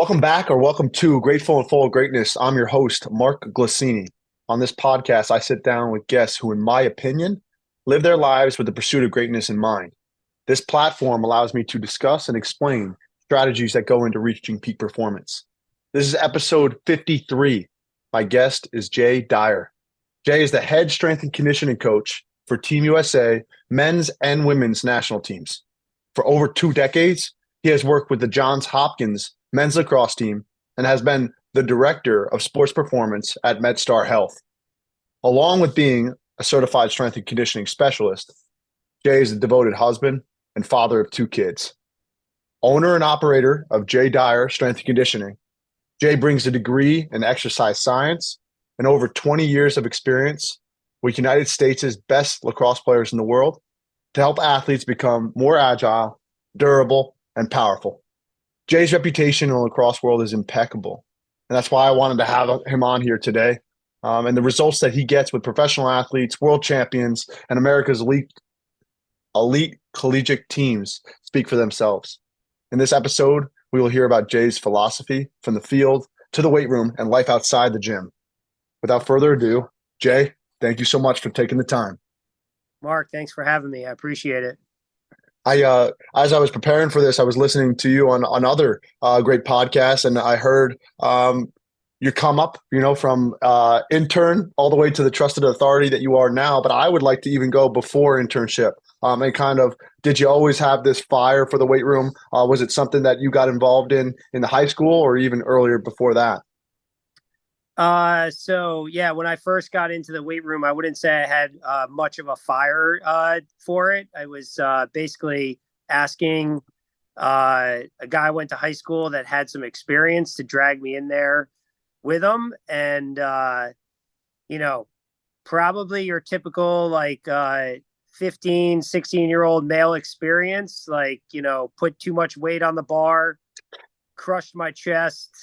Welcome back or welcome to Grateful and Full of Greatness. I'm your host, Mark Glicini. On this podcast, I sit down with guests who, in my opinion, live their lives with the pursuit of greatness in mind. This platform allows me to discuss and explain strategies that go into reaching peak performance. This is episode 53. My guest is Jay Dyer. Jay is the head strength and conditioning coach for Team USA men's and women's national teams. For over 2 decades, he has worked with the Johns Hopkins men's lacrosse team and has been the director of sports performance at MedStar Health. Along with being a certified strength and conditioning specialist, Jay is a devoted husband and father of 2 kids. Owner and operator of JDyer Strength and Conditioning, Jay brings a degree in exercise science and over 20 years of experience with United States' best lacrosse players in the world to help athletes become more agile, durable, and powerful. Jay's reputation in the lacrosse world is impeccable, and that's why I wanted to have him on here today. And the results that he gets with professional athletes, world champions, and America's elite collegiate teams speak for themselves. In this episode, we will hear about Jay's philosophy from the field to the weight room and life outside the gym. Without further ado, Jay, thank you so much for taking the time. Mark, thanks for having me. I appreciate it. As I was preparing for this, I was listening to you on other great podcasts, and I heard you come up, from intern all the way to the trusted authority that you are now. But I would like to even go before internship. And kind of, did you always have this fire for the weight room? Was it something that you got involved in the high school or even earlier before that? So yeah, when I first got into the weight room, I wouldn't say I had much of a fire for it. I was basically asking a guy I went to high school that had some experience to drag me in there with him. And, probably your typical 15, 16-year-old male experience, put too much weight on the bar, crushed my chest.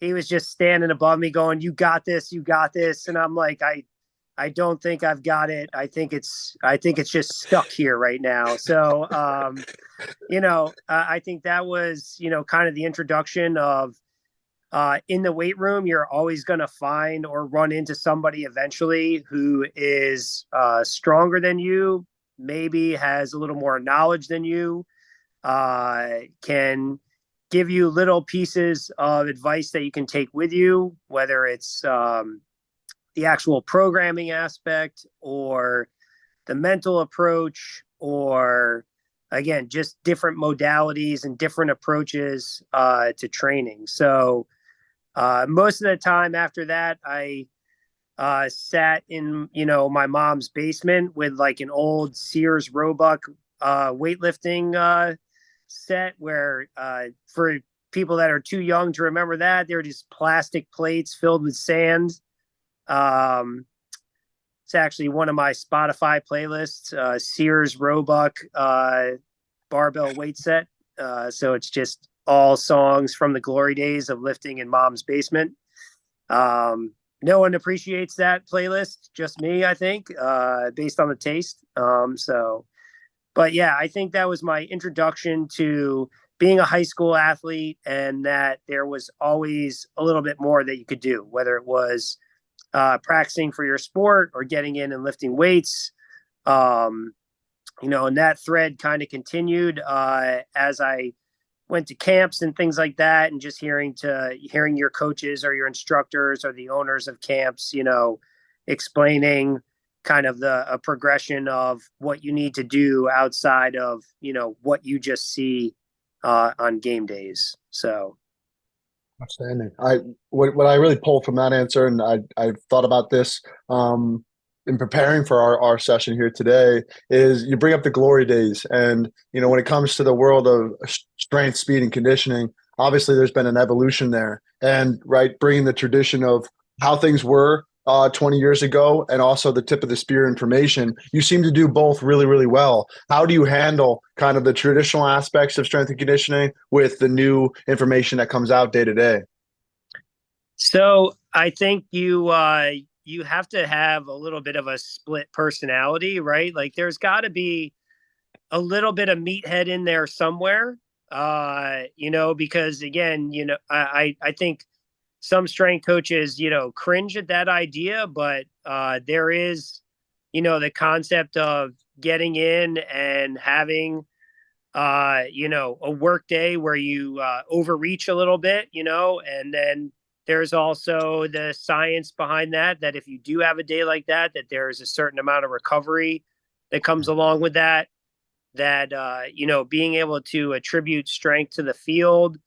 He was just standing above me going, you got this. And I'm like, I don't think I've got it. I think it's just stuck here right now. So, I think that was, kind of the introduction of, in the weight room, you're always going to find or run into somebody eventually who is stronger than you, maybe has a little more knowledge than you, can give you little pieces of advice that you can take with you, whether it's the actual programming aspect or the mental approach, or again, just different modalities and different approaches to training. So most of the time after that, I sat in, my mom's basement with an old Sears Roebuck weightlifting set where for people that are too young to remember that, they're just plastic plates filled with sand. It's actually one of my Spotify playlists, Sears Roebuck barbell weight set. So it's just all songs from the glory days of lifting in mom's basement. No one appreciates that playlist, just me, I think, based on the taste. But yeah, I think that was my introduction to being a high school athlete, and that there was always a little bit more that you could do, whether it was practicing for your sport or getting in and lifting weights. And that thread kind of continued as I went to camps and things like that, and just hearing your coaches or your instructors or the owners of camps, explaining kind of a progression of what you need to do outside of, what you just see on game days. So. Outstanding. What I really pulled from that answer, and I thought about this in preparing for our session here today, is you bring up the glory days. And, when it comes to the world of strength, speed, and conditioning, obviously there's been an evolution there. And bringing the tradition of how things were 20 years ago, and also the tip of the spear information. You seem to do both really, really well. How do you handle kind of the traditional aspects of strength and conditioning with the new information that comes out day to day? So I think you have to have a little bit of a split personality, right? There's got to be a little bit of meathead in there somewhere. Because again, I think some strength coaches, cringe at that idea, but there is, the concept of getting in and having, a work day where you overreach a little bit, and then there's also the science behind that, that if you do have a day like that, that there's a certain amount of recovery that comes along with that, being able to attribute strength to the field.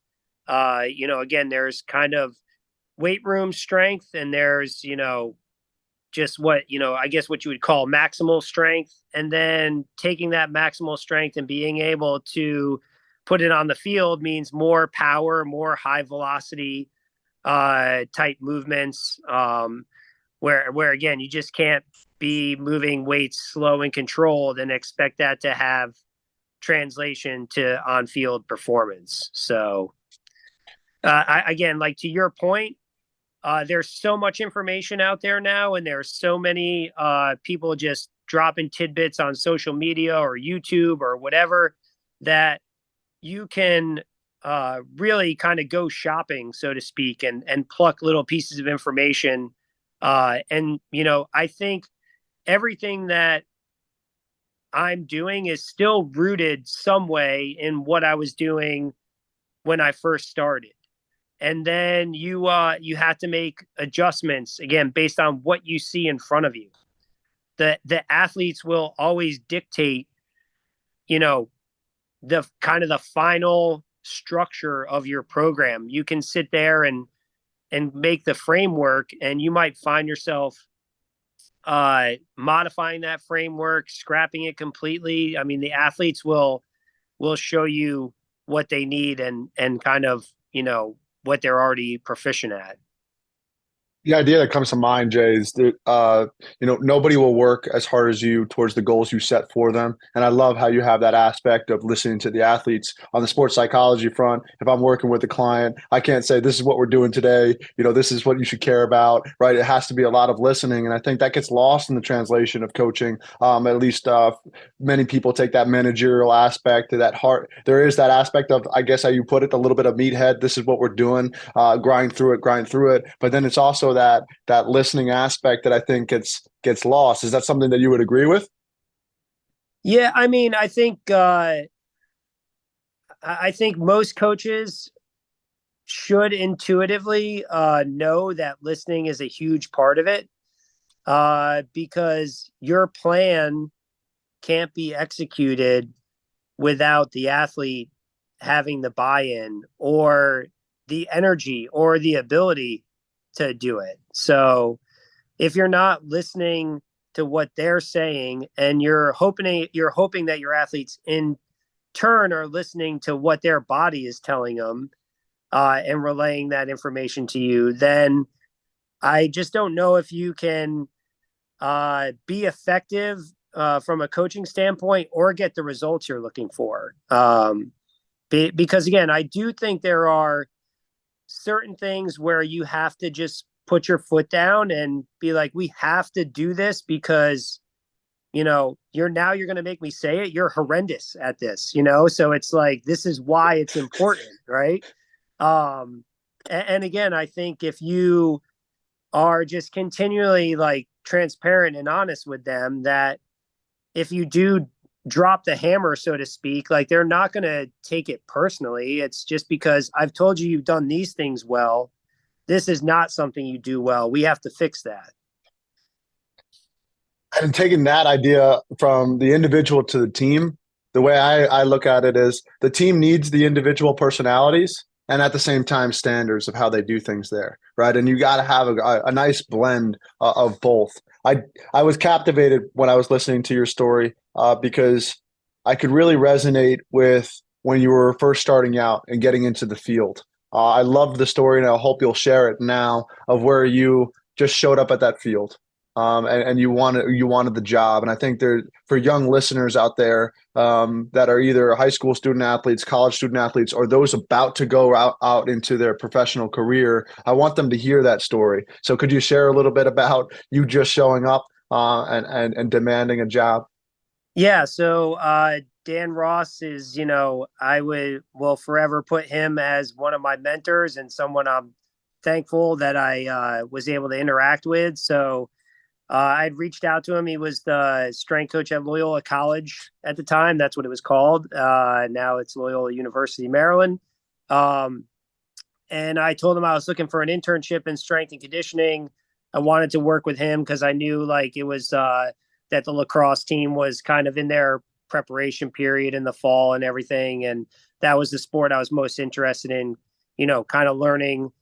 Again, there's kind of weight room strength, and there's, just what, I guess what you would call maximal strength. And then taking that maximal strength and being able to put it on the field means more power, more high velocity type movements. Where again, you just can't be moving weights slow and controlled and expect that to have translation to on-field performance. So again, like to your point, there's so much information out there now, and there's so many people just dropping tidbits on social media or YouTube or whatever, that you can really kind of go shopping, so to speak, and pluck little pieces of information. I think everything that I'm doing is still rooted some way in what I was doing when I first started. And then you have to make adjustments again based on what you see in front of you. The athletes will always dictate, the kind of the final structure of your program. You can sit there and make the framework, and you might find yourself modifying that framework, scrapping it completely. I mean, the athletes will show you what they need, and kind of, what they're already proficient at. The idea that comes to mind, Jay, is that nobody will work as hard as you towards the goals you set for them. And I love how you have that aspect of listening to the athletes on the sports psychology front. If I'm working with a client, I can't say this is what we're doing today. This is what you should care about, right? It has to be a lot of listening, and I think that gets lost in the translation of coaching. At least many people take that managerial aspect to that heart. There is that aspect of, I guess, how you put it, a little bit of meathead. This is what we're doing. Grind through it. But then it's also that listening aspect that I think gets lost. Is that something that you would agree with? Yeah, I mean, I think most coaches should intuitively know that listening is a huge part of it, because your plan can't be executed without the athlete having the buy-in or the energy or the ability to do it. So if you're not listening to what they're saying, and you're hoping that your athletes in turn are listening to what their body is telling them, and relaying that information to you, then I just don't know if you can be effective from a coaching standpoint or get the results you're looking for. Because again, I do think there are certain things where you have to just put your foot down and be like, we have to do this because, you're going to make me say it. You're horrendous at this, so it's like, this is why it's important. Right. And again, I think if you are just continually like transparent and honest with them, that if you do drop the hammer, so to speak, like, they're not going to take it personally. It's just because I've told you you've done these things well. This is not something you do well. We have to fix that. And taking that idea from the individual to the team, the way I look at it is the team needs the individual personalities and at the same time standards of how they do things there, right? And you got to have a nice blend of both. I was captivated when I was listening to your story because I could really resonate with when you were first starting out and getting into the field. I loved the story, and I hope you'll share it now, of where you just showed up at that field, and you wanted the job. And I think there, for young listeners out there that are either high school student athletes, college student athletes, or those about to go out into their professional career, I want them to hear that story. So could you share a little bit about you just showing up and demanding a job? Yeah. So Dan Ross is, will forever put him as one of my mentors and someone I'm thankful that I was able to interact with. So I'd reached out to him. He was the strength coach at Loyola College at the time. That's what it was called. Now it's Loyola University, Maryland. And I told him I was looking for an internship in strength and conditioning. I wanted to work with him because I knew like it was that the lacrosse team was kind of in their preparation period in the fall and everything. And that was the sport I was most interested in, kind of learning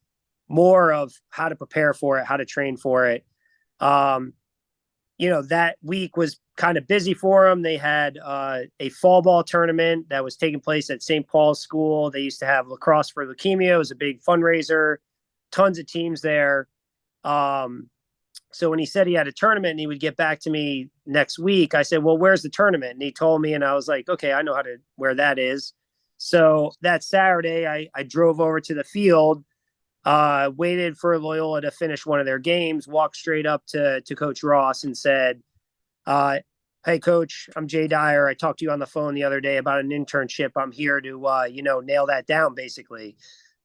more of how to prepare for it, how to train for it. That week was kind of busy for them. They had a fall ball tournament that was taking place at St. Paul's School. They used to have Lacrosse for Leukemia. It was a big fundraiser, tons of teams there. So when he said he had a tournament and he would get back to me next week, I said, well, where's the tournament? And he told me, and I was like, okay, I know where that is. So that Saturday, I drove over to the field, waited for Loyola to finish one of their games, walked straight up to Coach Ross and said, hey, Coach, I'm Jay Dyer. I talked to you on the phone the other day about an internship. I'm here to, nail that down, basically.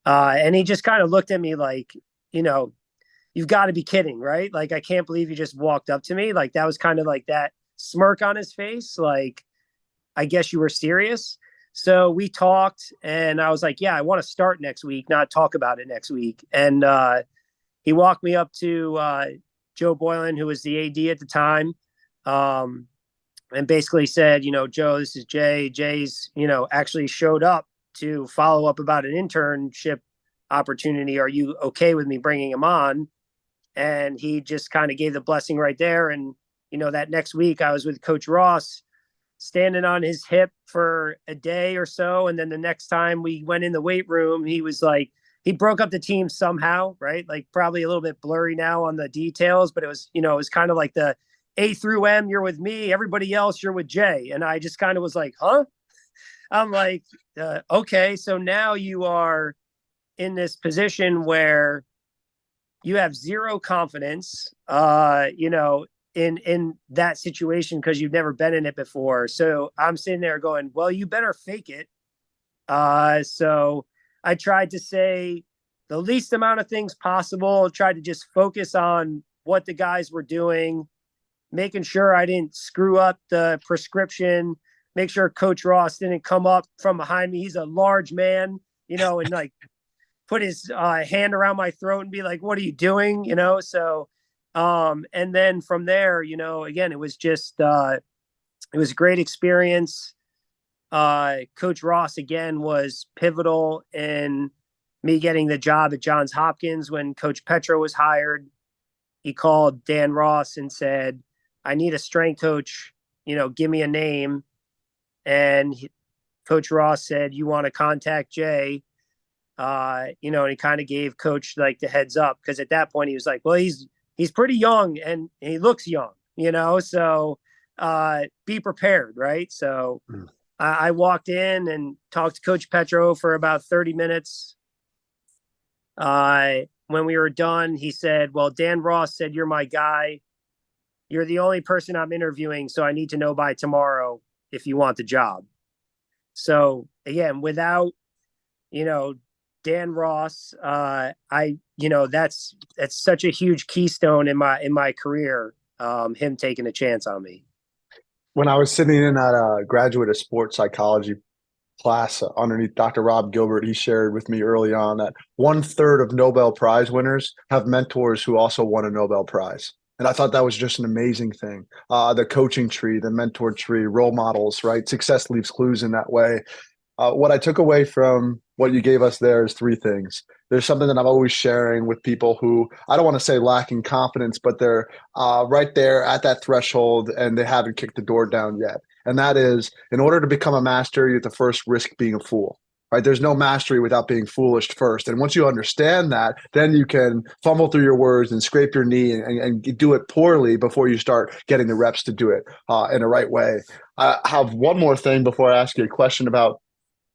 And he just kind of looked at me like, you've got to be kidding, right? Like, I can't believe you just walked up to me. Like, that was kind of like that smirk on his face. Like, I guess you were serious. So we talked and I was like, yeah, I want to start next week, not talk about it next week. And he walked me up to Joe Boylan, who was the AD at the time, and basically said, Joe, this is Jay. Jay's, actually showed up to follow up about an internship opportunity. Are you okay with me bringing him on? And he just kind of gave the blessing right there. And, that next week I was with Coach Ross standing on his hip for a day or so. And then the next time we went in the weight room, he was like, he broke up the team somehow, right? Like probably a little bit blurry now on the details, but it was, it was kind of like the A through M, you're with me, everybody else, you're with Jay. And I just kind of was like, huh? I'm like, okay, so now you are in this position where you have zero confidence, in that situation because you've never been in it before. So I'm sitting there going, well, you better fake it. So I tried to say the least amount of things possible, tried to just focus on what the guys were doing, making sure I didn't screw up the prescription, make sure Coach Ross didn't come up from behind me. He's a large man, and like put his hand around my throat and be like, what are you doing? So, and then from there, again, it was just, it was a great experience. Coach Ross, again, was pivotal in me getting the job at Johns Hopkins when Coach Petro was hired. He called Dan Ross and said, I need a strength coach, give me a name. And Coach Ross said, you want to contact Jay? And he kind of gave Coach like the heads up because at that point he was like, well, he's pretty young and he looks young, so be prepared. Right. So I walked in and talked to Coach Petro for about 30 minutes. When we were done, he said, well, Dan Ross said, you're my guy. You're the only person I'm interviewing. So I need to know by tomorrow if you want the job. So again, without, Dan Ross, that's such a huge keystone in my career. Him taking a chance on me. When I was sitting in that graduate of sports psychology class underneath Dr. Rob Gilbert, he shared with me early on that 1/3 of Nobel Prize winners have mentors who also won a Nobel Prize. And I thought that was just an amazing thing. The coaching tree, the mentor tree, role models, right? Success leaves clues in that way. What I took away from what you gave us there is three things. There's something that I'm always sharing with people who, I don't want to say lacking confidence, but they're right there at that threshold and they haven't kicked the door down yet. And that is, in order to become a master, you have to first risk being a fool. Right? There's no mastery without being foolish first. And once you understand that, then you can fumble through your words and scrape your knee and do it poorly before you start getting the reps to do it in the right way. I have one more thing before I ask you a question about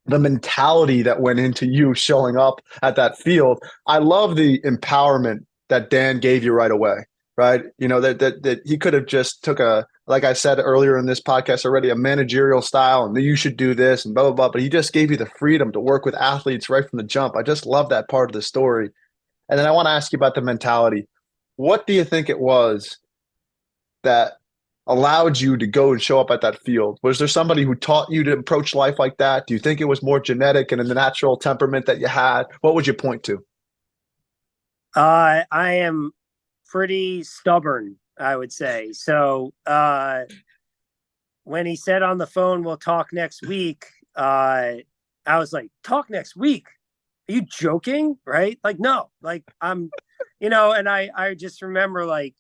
the mentality that went into you showing up at that field. I love the empowerment that Dan gave you right away, right? That he could have just took a like I said earlier in this podcast already, a managerial style and you should do this and blah, blah, blah. But he just gave you the freedom to work with athletes right from the jump. I just love that part of the story. And then I want to ask you about the mentality. What do you think it was that allowed you to go and show up at that field? Was there somebody who taught you to approach life like that? Do you think it was more genetic and in the natural temperament that you had? What would you point to? I am pretty stubborn, I would say. So when he said on the phone, we'll talk next week, I was like, talk next week? Are you joking? Right? Like, no, like and I just remember like,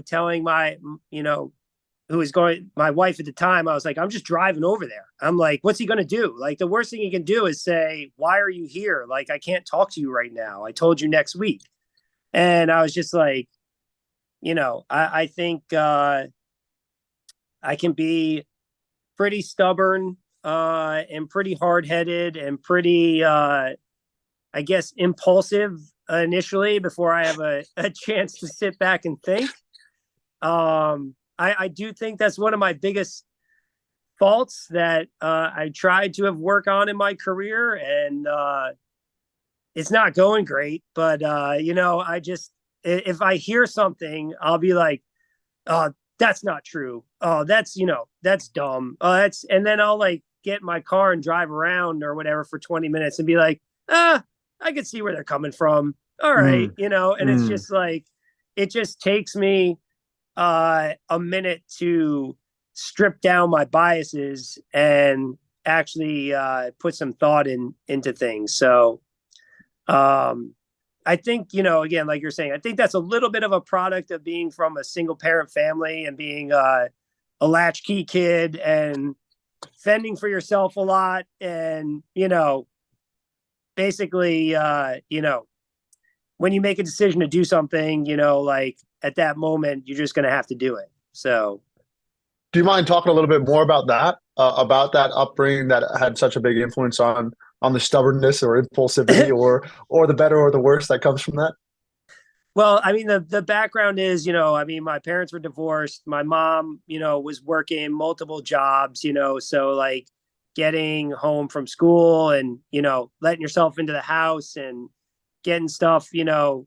telling my, who was going, my wife at the time, I was like, I'm just driving over there. I'm like, what's he going to do? Like, the worst thing he can do is say, why are you here? Like, I can't talk to you right now. I told you next week. And I was just like, I think I can be pretty stubborn and pretty hard headed and pretty, I guess, impulsive initially before I have a chance to sit back and think. I do think that's one of my biggest faults that I tried to have work on in my career, and it's not going great. But I just, if I hear something, I'll be like, "Oh, that's not true. Oh, that's dumb. Oh, and then I'll like get in my car and drive around or whatever for 20 minutes and be like, I can see where they're coming from. All right, Mm, and it's just like, it just takes me a minute to strip down my biases and actually put some thought into things. So I think, again, like you're saying, I think that's a little bit of a product of being from a single parent family and being a latchkey kid and fending for yourself a lot. And, basically, when you make a decision to do something, like at that moment, you're just going to have to do it. So, do you mind talking a little bit more about that upbringing that had such a big influence on the stubbornness or impulsivity or the better or the worse that comes from that? well, I mean, the background is, my parents were divorced. My mom, was working multiple jobs, so like getting home from school and, letting yourself into the house and getting stuff,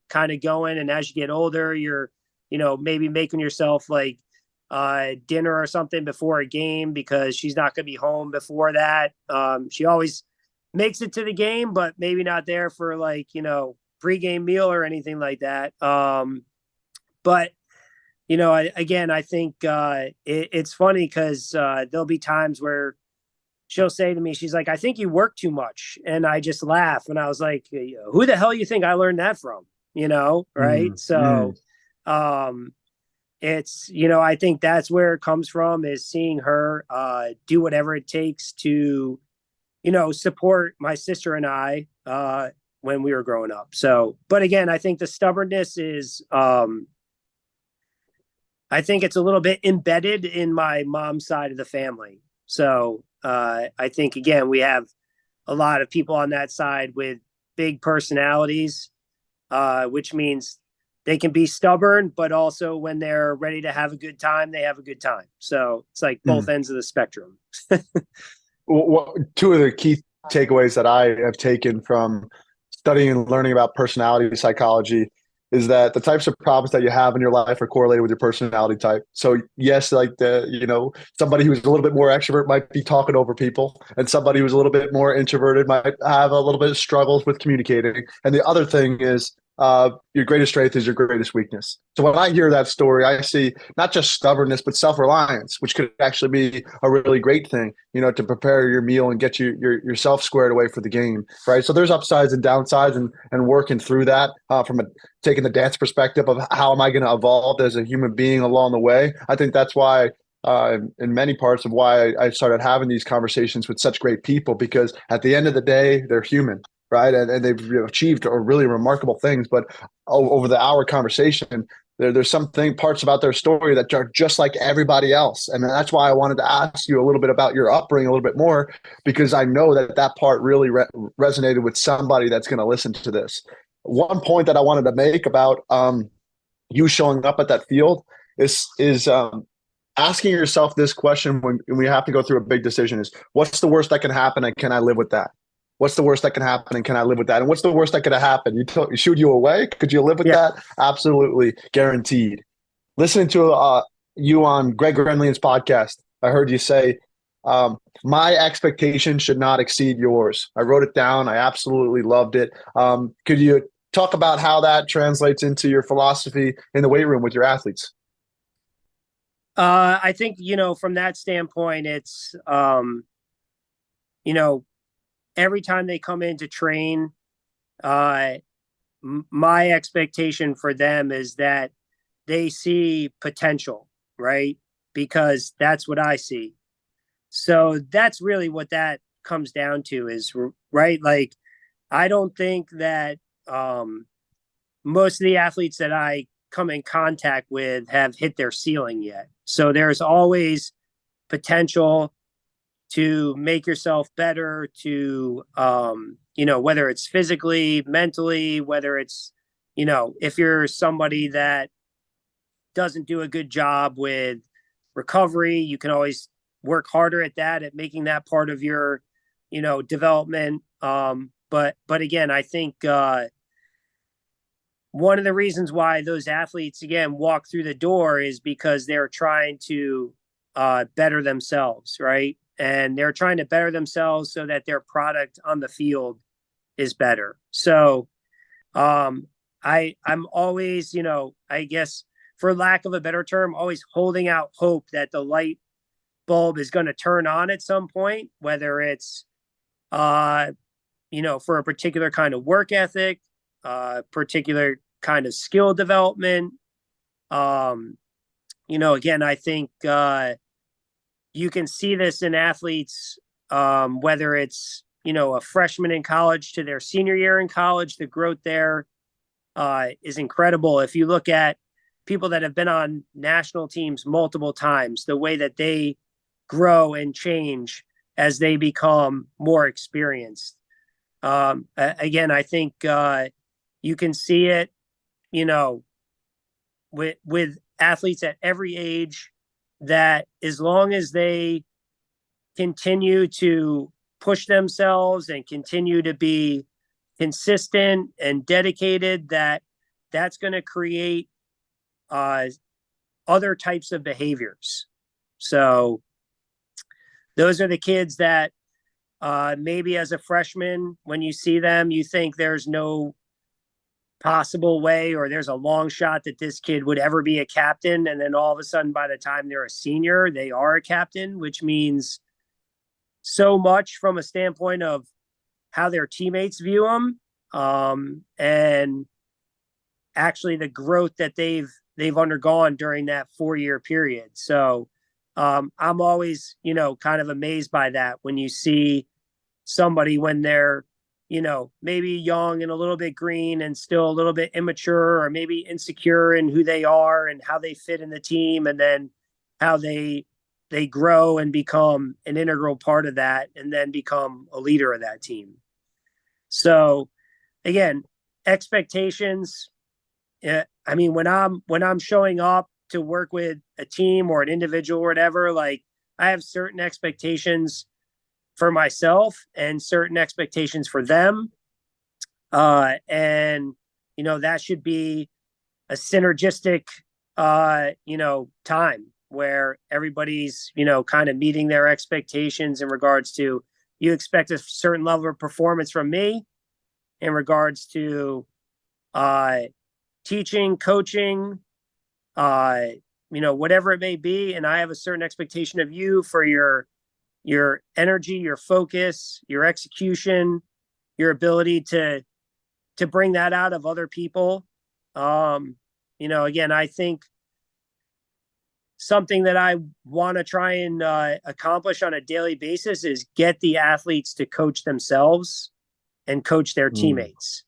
kind of going. And as you get older, you're, maybe making yourself like dinner or something before a game because she's not going to be home before that. She always makes it to the game, but maybe not there for like, pregame meal or anything like that. But I think it's funny because there'll be times where she'll say to me, she's like, I think you work too much. And I just laugh. And I was like, who the hell you think I learned that from? Right. Mm, So mm. it's, I think that's where it comes from, is seeing her do whatever it takes to, support my sister and I when we were growing up. So, but again, I think the stubbornness is, I think it's a little bit embedded in my mom's side of the family. So I think, again, we have a lot of people on that side with big personalities, which means they can be stubborn, but also when they're ready to have a good time, they have a good time. So it's like both Mm. ends of the spectrum. Two of the key takeaways that I have taken from studying and learning about personality psychology is that the types of problems that you have in your life are correlated with your personality type. So yes, like somebody who's a little bit more extrovert might be talking over people, and somebody who's a little bit more introverted might have a little bit of struggles with communicating. And the other thing is your greatest strength is your greatest weakness. So when I hear that story, I see not just stubbornness, but self-reliance, which could actually be a really great thing, to prepare your meal and get yourself squared away for the game, right? So there's upsides and downsides, and working through that from taking the dance perspective of how am I going to evolve as a human being along the way. I think that's why in many parts of why I started having these conversations with such great people, because at the end of the day, they're human, right? And they've achieved really remarkable things. But over the hour conversation, there's parts about their story that are just like everybody else. And that's why I wanted to ask you a little bit about your upbringing a little bit more, because I know that part really resonated with somebody that's going to listen to this. One point that I wanted to make about you showing up at that field is asking yourself this question when we have to go through a big decision is, what's the worst that can happen and can I live with that? What's the worst that can happen and can I live with that? And what's the worst that could have happened? You shoot you away? Could you live with Yeah. that? Absolutely guaranteed. Listening to you on Greg Renlian's podcast, I heard you say, my expectation should not exceed yours. I wrote it down. I absolutely loved it. Could you talk about how that translates into your philosophy in the weight room with your athletes? I think, from that standpoint, it's, you know, every time they come in to train, uh, my expectation for them is that they see potential, right? Because that's what I see. So that's really what that comes down to is, right? Like, I don't think that um, most of the athletes that I come in contact with have hit their ceiling yet. So there's always potential to make yourself better, to whether it's physically, mentally, whether it's, if you're somebody that doesn't do a good job with recovery, you can always work harder at that, at making that part of your development. But again, I think one of the reasons why those athletes again walk through the door is because they're trying to better themselves, right? And they're trying to better themselves so that their product on the field is better. So I'm always, I guess for lack of a better term, always holding out hope that the light bulb is going to turn on at some point, whether it's for a particular kind of work ethic, particular kind of skill development. Again, I think you can see this in athletes, whether it's, a freshman in college to their senior year in college, the growth there is incredible. If you look at people that have been on national teams multiple times, the way that they grow and change as they become more experienced. Again, I think you can see it, with athletes at every age, that as long as they continue to push themselves and continue to be consistent and dedicated, that's going to create other types of behaviors. So those are the kids that maybe as a freshman, when you see them, you think there's no possible way or there's a long shot that this kid would ever be a captain. And then all of a sudden, by the time they're a senior, they are a captain, which means so much from a standpoint of how their teammates view them, and actually the growth that they've undergone during that 4-year period. So I'm always, kind of amazed by that when you see somebody when they're, maybe young and a little bit green and still a little bit immature or maybe insecure in who they are and how they fit in the team, and then how they grow and become an integral part of that and then become a leader of that team. So again, expectations. I mean, when I'm showing up to work with a team or an individual or whatever, like I have certain expectations for myself and certain expectations for them. And, that should be a synergistic, time where everybody's, kind of meeting their expectations in regards to, you expect a certain level of performance from me in regards to teaching, coaching, whatever it may be. And I have a certain expectation of you for your energy, your focus, your execution, your ability to bring that out of other people. Again, I think something that I want to try and accomplish on a daily basis is get the athletes to coach themselves and coach their teammates.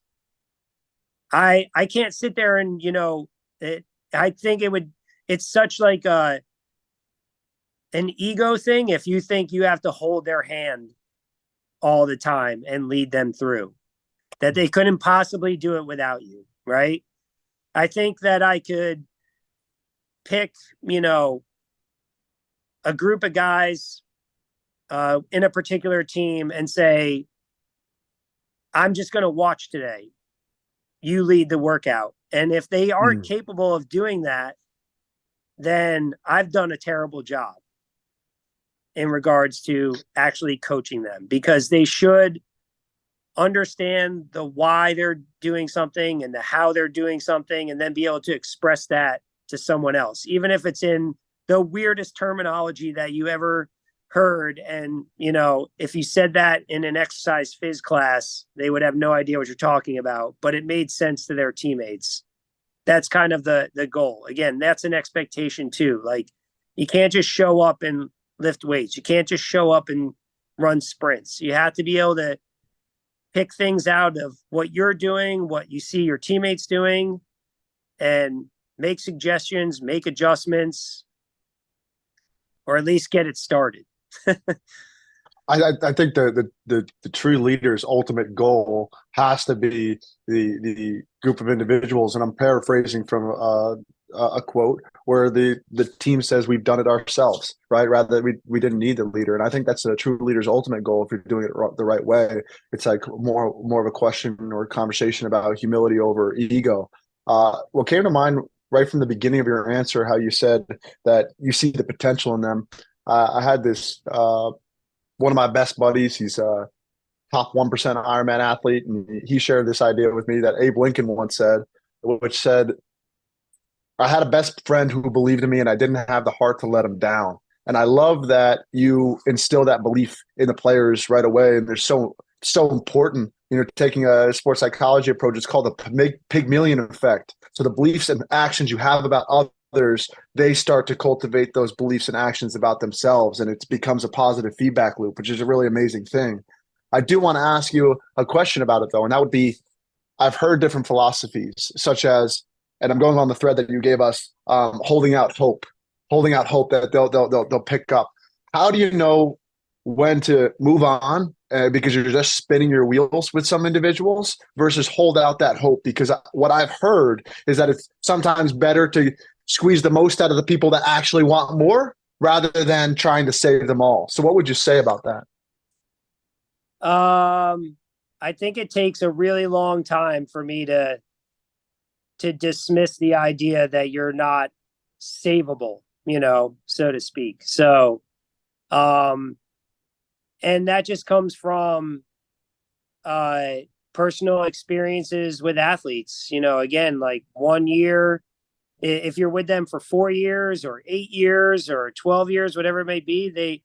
I can't sit there and, I think it's such like an ego thing if you think you have to hold their hand all the time and lead them through, that they couldn't possibly do it without you, right? I think that I could pick, a group of guys in a particular team and say, I'm just going to watch today. You lead the workout. And if they aren't capable of doing that, then I've done a terrible job in regards to actually coaching them, because they should understand the why they're doing something and the how they're doing something, and then be able to express that to someone else, even if it's in the weirdest terminology that you ever heard. And, you know, if you said that in an exercise phys class, they would have no idea what you're talking about, but it made sense to their teammates. That's kind of the goal. Again, that's an expectation too. Like, you can't just show up and lift weights. You can't just show up and run sprints. You have to be able to pick things out of what you're doing, what you see your teammates doing, and make suggestions, make adjustments, or at least get it started. I think the true leader's ultimate goal has to be the group of individuals, and I'm paraphrasing from a quote where the team says we've done it ourselves, right? Rather we didn't need the leader, and I think that's a true leader's ultimate goal. If you're doing it the right way, it's like more of a question or a conversation about humility over ego. What came to mind right from the beginning of your answer, how you said that you see the potential in them. I had this. One of my best buddies, he's a top 1% Ironman athlete, and he shared this idea with me that Abe Lincoln once said, which said, I had a best friend who believed in me and I didn't have the heart to let him down. And I love that you instill that belief in the players right away. And they're so important, taking a sports psychology approach. It's called the Pygmalion effect. So the beliefs and actions you have about others, they start to cultivate those beliefs and actions about themselves, and it becomes a positive feedback loop, which is a really amazing thing. I do want to ask you a question about it, though, and that would be, I've heard different philosophies, such as, and I'm going on the thread that you gave us, holding out hope that they'll pick up. How do you know when to move on because you're just spinning your wheels with some individuals, versus hold out that hope? Because what I've heard is that it's sometimes better to squeeze the most out of the people that actually want more rather than trying to save them all. So what would you say about that? I think it takes a really long time for me to dismiss the idea that you're not savable, so to speak. So, and that just comes from personal experiences with athletes. Again, like 1 year, if you're with them for 4 years or 8 years or 12 years, whatever it may be,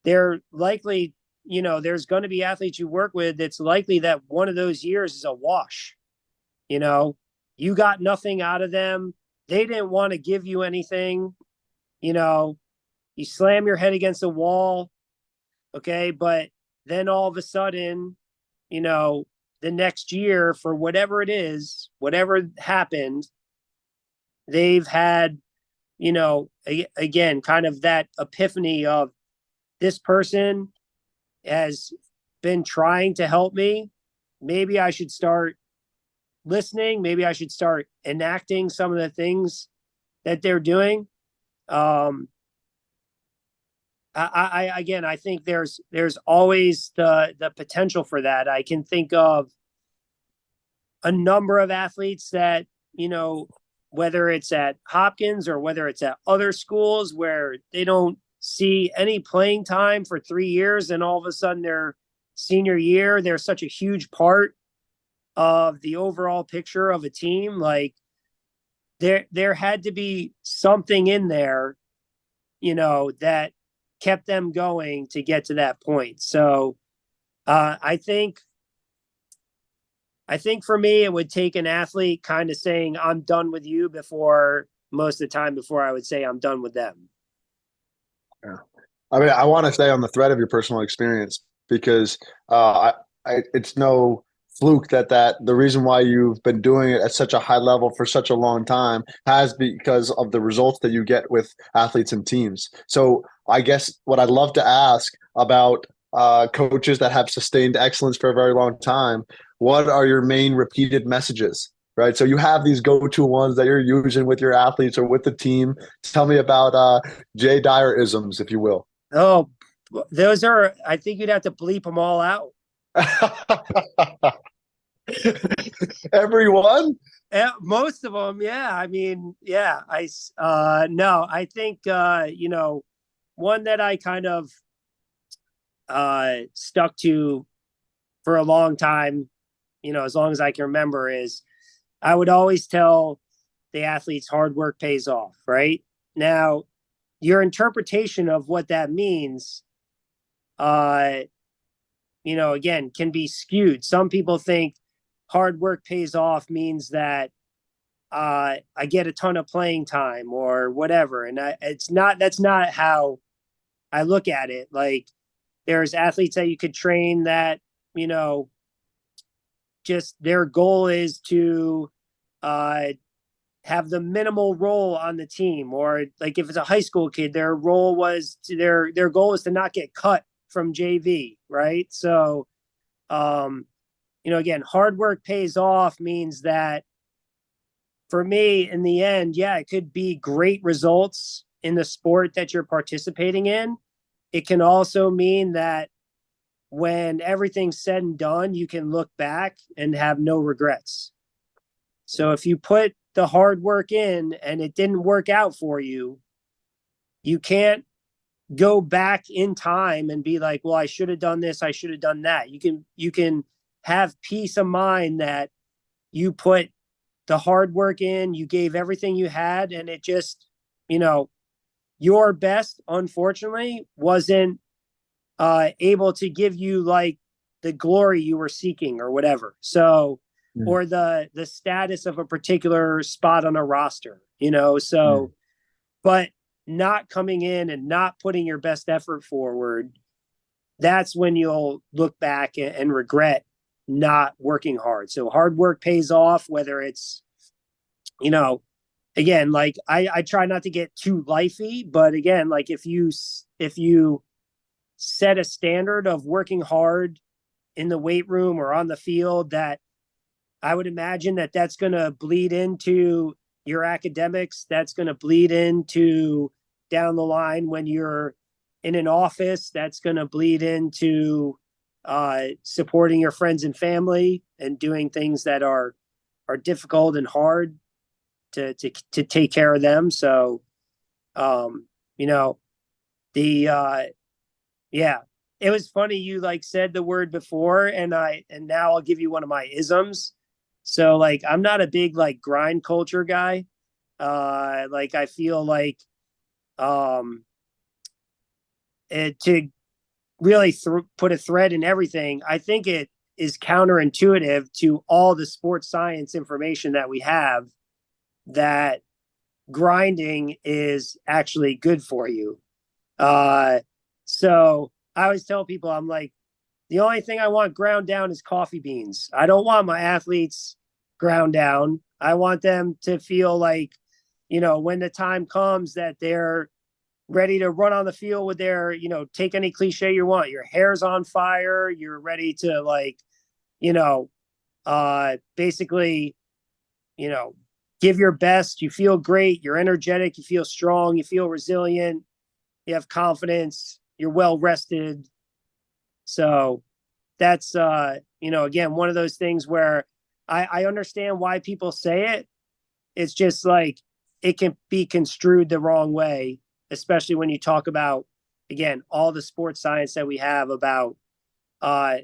they're likely, there's going to be athletes you work with. It's likely that one of those years is a wash. You got nothing out of them. They didn't want to give you anything. You slam your head against the wall. Okay. But then all of a sudden, the next year, for whatever it is, whatever happened, they've had, again, kind of that epiphany of, this person has been trying to help me. Maybe I should start listening. Maybe I should start enacting some of the things that they're doing. I think there's always the potential for that. I can think of a number of athletes that, whether it's at Hopkins or whether it's at other schools, where they don't see any playing time for 3 years, and all of a sudden their senior year, they're such a huge part of the overall picture of a team. Like, there had to be something in there, that kept them going to get to that point. So I think for me, it would take an athlete kind of saying, I'm done with you, before I would say I'm done with them. Yeah. I mean, I want to stay on the thread of your personal experience, because it's no fluke that the reason why you've been doing it at such a high level for such a long time has because of the results that you get with athletes and teams. So I guess what I'd love to ask about coaches that have sustained excellence for a very long time, what are your main repeated messages right? So you have these go-to ones that you're using with your athletes or with the team. Tell me about Jay Dyer isms, if you will. Oh, those are, I think you'd have to bleep them all out. Everyone? Most of them, yeah. I mean, yeah. No, I think one that I kind of stuck to for a long time, as long as I can remember, is I would always tell the athletes hard work pays off. Right now, your interpretation of what that means, uh, again, can be skewed. Some people think hard work pays off means that I get a ton of playing time or whatever. And that's not how I look at it. Like there's athletes that you could train that, you know, just their goal is to uh, have the minimal role on the team. Or like if it's a high school kid, their goal was to not get cut from JV. Right. So, again, hard work pays off means that for me, in the end, yeah, it could be great results in the sport that you're participating in. It can also mean that when everything's said and done, you can look back and have no regrets. So if you put the hard work in and it didn't work out for you, you can't go back in time and be like, well, I should have done this, I should have done that. You can have peace of mind that you put the hard work in, you gave everything you had, and it just, your best, unfortunately, wasn't able to give you like the glory you were seeking or whatever. So, Mm. or the status of a particular spot on a roster, Mm. so, but not coming in and not putting your best effort forward, that's when you'll look back and regret not working hard. So hard work pays off, whether it's, again, like I try not to get too lifey, but again, like if you set a standard of working hard in the weight room or on the field, that I would imagine that that's going to bleed into your academics. That's going to bleed into down the line when you're in an office. That's going to bleed into supporting your friends and family and doing things that are difficult and hard to take care of them. So, um, you know, the yeah, it was funny you like said the word before, and now I'll give you one of my isms. So like I'm not a big like grind culture guy. Like I feel like um to really put a thread in everything, I think it is counterintuitive to all the sports science information that we have, that grinding is actually good for you. So I always tell people, I'm like, the only thing I want ground down is coffee beans. I don't want my athletes ground down. I want them to feel like, when the time comes that they're ready to run on the field with their, take any cliche you want. Your hair's on fire. You're ready to like, basically, you know, give your best. You feel great. You're energetic. You feel strong. You feel resilient. You have confidence. You're well rested. So that's, again, one of those things where I understand why people say it. It's just like it can be construed the wrong way, especially when you talk about, again, all the sports science that we have about uh,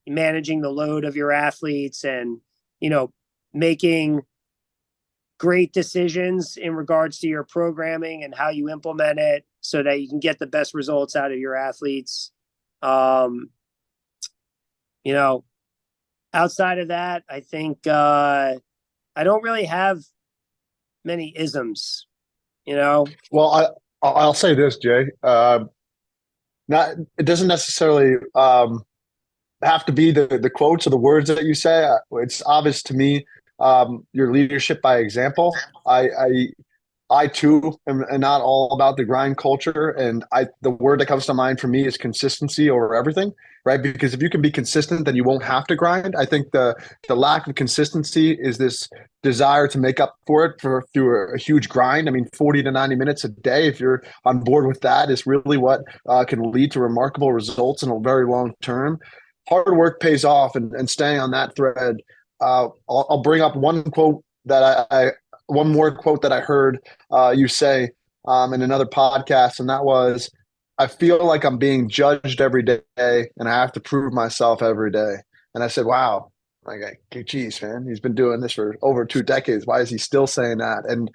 managing the load of your athletes and, making great decisions in regards to your programming and how you implement it so that you can get the best results out of your athletes. Um, you know, Outside of that, I think I don't really have many isms, you know. Well, I'll say this, Jay. Not it doesn't necessarily have to be the quotes or the words that you say. It's obvious to me your leadership by example. I I too am not all about the grind culture, and the word that comes to mind for me is consistency over everything, right? Because if you can be consistent, then you won't have to grind. I think the lack of consistency is this desire to make up for it through a huge grind. I mean, 40 to 90 minutes a day, if you're on board with that, is really what can lead to remarkable results in a very long term. Hard work pays off, and staying on that thread, I'll bring up one quote that one more quote that I heard you say in another podcast, and that was, "I feel like I'm being judged every day, and I have to prove myself every day." And I said, "Wow, like, geez, man, he's been doing this for over 2 decades. Why is he still saying that?" And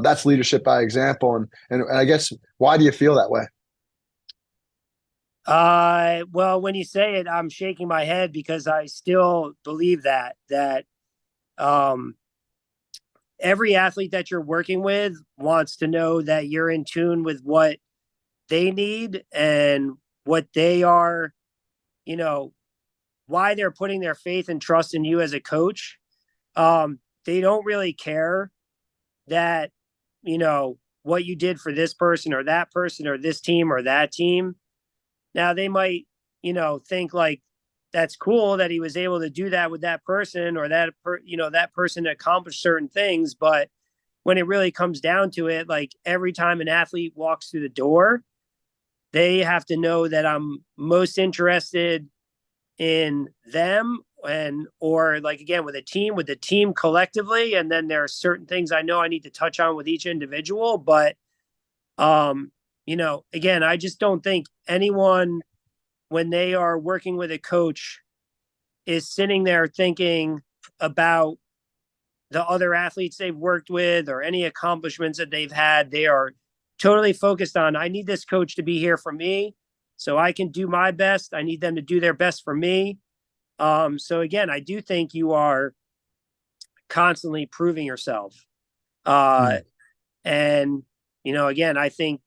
that's leadership by example. And I guess, why do you feel that way? Well, when you say it, I'm shaking my head because I still believe that um, every athlete that you're working with wants to know that you're in tune with what they need and what they are, you know, why they're putting their faith and trust in you as a coach. They don't really care that, what you did for this person or this team or that team. Now they might, think like that's cool that he was able to do that with that person or that person accomplished certain things. But when it really comes down to it, like every time an athlete walks through the door, they have to know that I'm most interested in them or like again with the team collectively. And then there are certain things I know I need to touch on with each individual. But again, I just don't think anyone when they are working with a coach is sitting there thinking about the other athletes they've worked with or any accomplishments that they've had. They are totally focused on, I need this coach to be here for me so I can do my best. I need them to do their best for me. So again, I do think you are constantly proving yourself. Uh, Hmm. and, again, I think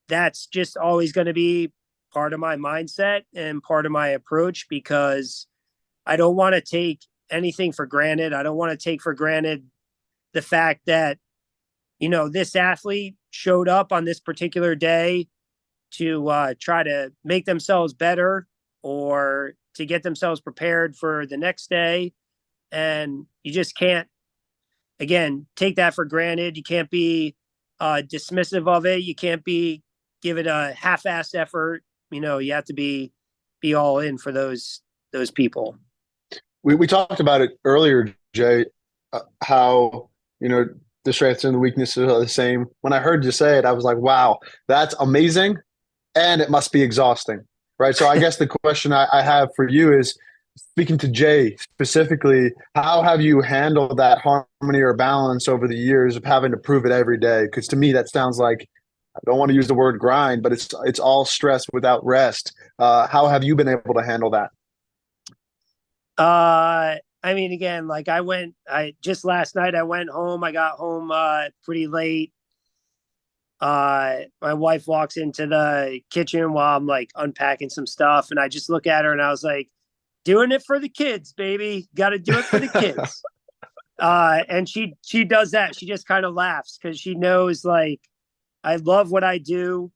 that's just always going to be part of my mindset and part of my approach because I don't want to take anything for granted. I don't want to take for granted the fact that, this athlete showed up on this particular day to try to make themselves better or to get themselves prepared for the next day. And you just can't, again, take that for granted. You can't be dismissive of it. You can't give it a half-assed effort. You have to be all in for those people. We talked about it earlier, Jay, how, the strengths and the weaknesses are the same. When I heard you say it, I was like, wow, that's amazing. And it must be exhausting, right? So I guess the question I have for you is, speaking to Jay specifically, how have you handled that harmony or balance over the years of having to prove it every day? Because to me, that sounds like, I don't want to use the word grind, but it's all stress without rest. How have you been able to handle that? I mean, again, like I just last night I went home. I got home pretty late. My wife walks into the kitchen while I'm like unpacking some stuff, and I just look at her and I was like, "Doing it for the kids, baby. Got to do it for the kids." And she does that. She just kind of laughs because she knows like I love what I do.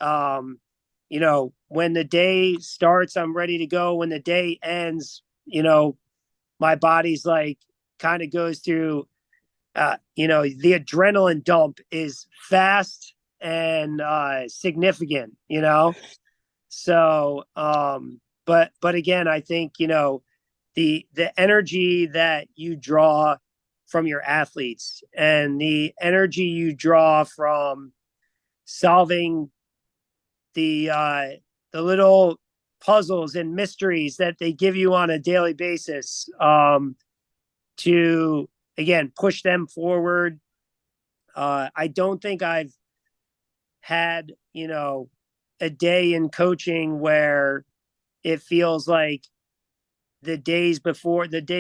When the day starts, I'm ready to go. When the day ends, my body's like kind of goes through the adrenaline dump is fast and significant, so but again, I think the energy that you draw from your athletes and the energy you draw from solving the little puzzles and mysteries that they give you on a daily basis, to again push them forward. I don't think I've had a day in coaching where it feels like the day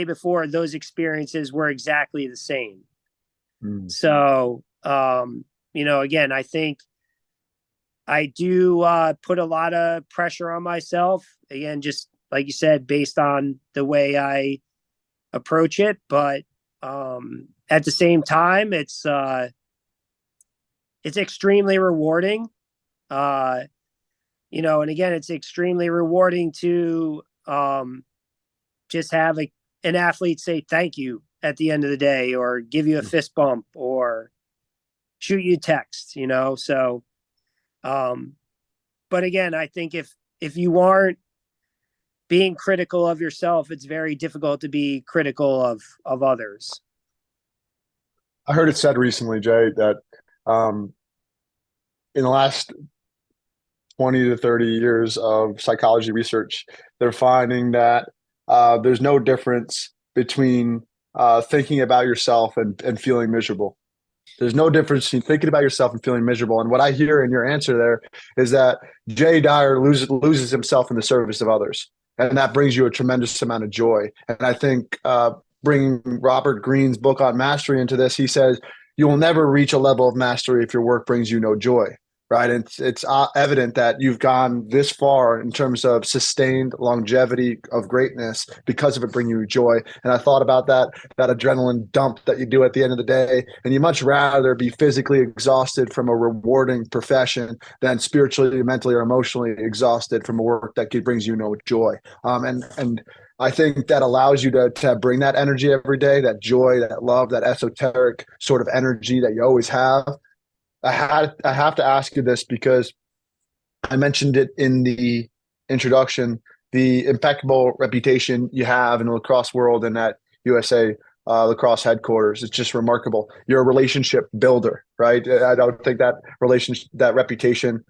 before those experiences were exactly the same. Mm. So again, I think I do put a lot of pressure on myself. Again, just like you said, based on the way I approach it. But at the same time, it's extremely rewarding. And again, it's extremely rewarding to just have an athlete say thank you at the end of the day, or give you a fist bump, or shoot you a text, So, but again, I think if you aren't being critical of yourself, it's very difficult to be critical of others. I heard it said recently, Jay, that in the last 20 to 30 years of psychology research, they're finding that there's no difference between thinking about yourself and feeling miserable. There's no difference between thinking about yourself and feeling miserable. And what I hear in your answer there is that Jay Dyer loses himself in the service of others. And that brings you a tremendous amount of joy. And I think bringing Robert Greene's book on mastery into this, he says, you will never reach a level of mastery if your work brings you no joy. Right. And it's evident that you've gone this far in terms of sustained longevity of greatness because of it bringing you joy. And I thought about that adrenaline dump that you do at the end of the day. And you much rather be physically exhausted from a rewarding profession than spiritually, mentally, or emotionally exhausted from a work that brings you no joy. And I think that allows you to bring that energy every day, that joy, that love, that esoteric sort of energy that you always have. I have to ask you this because I mentioned it in the introduction, the impeccable reputation you have in the lacrosse world and at USA lacrosse headquarters. It's just remarkable. You're a relationship builder, right? I don't think that reputation,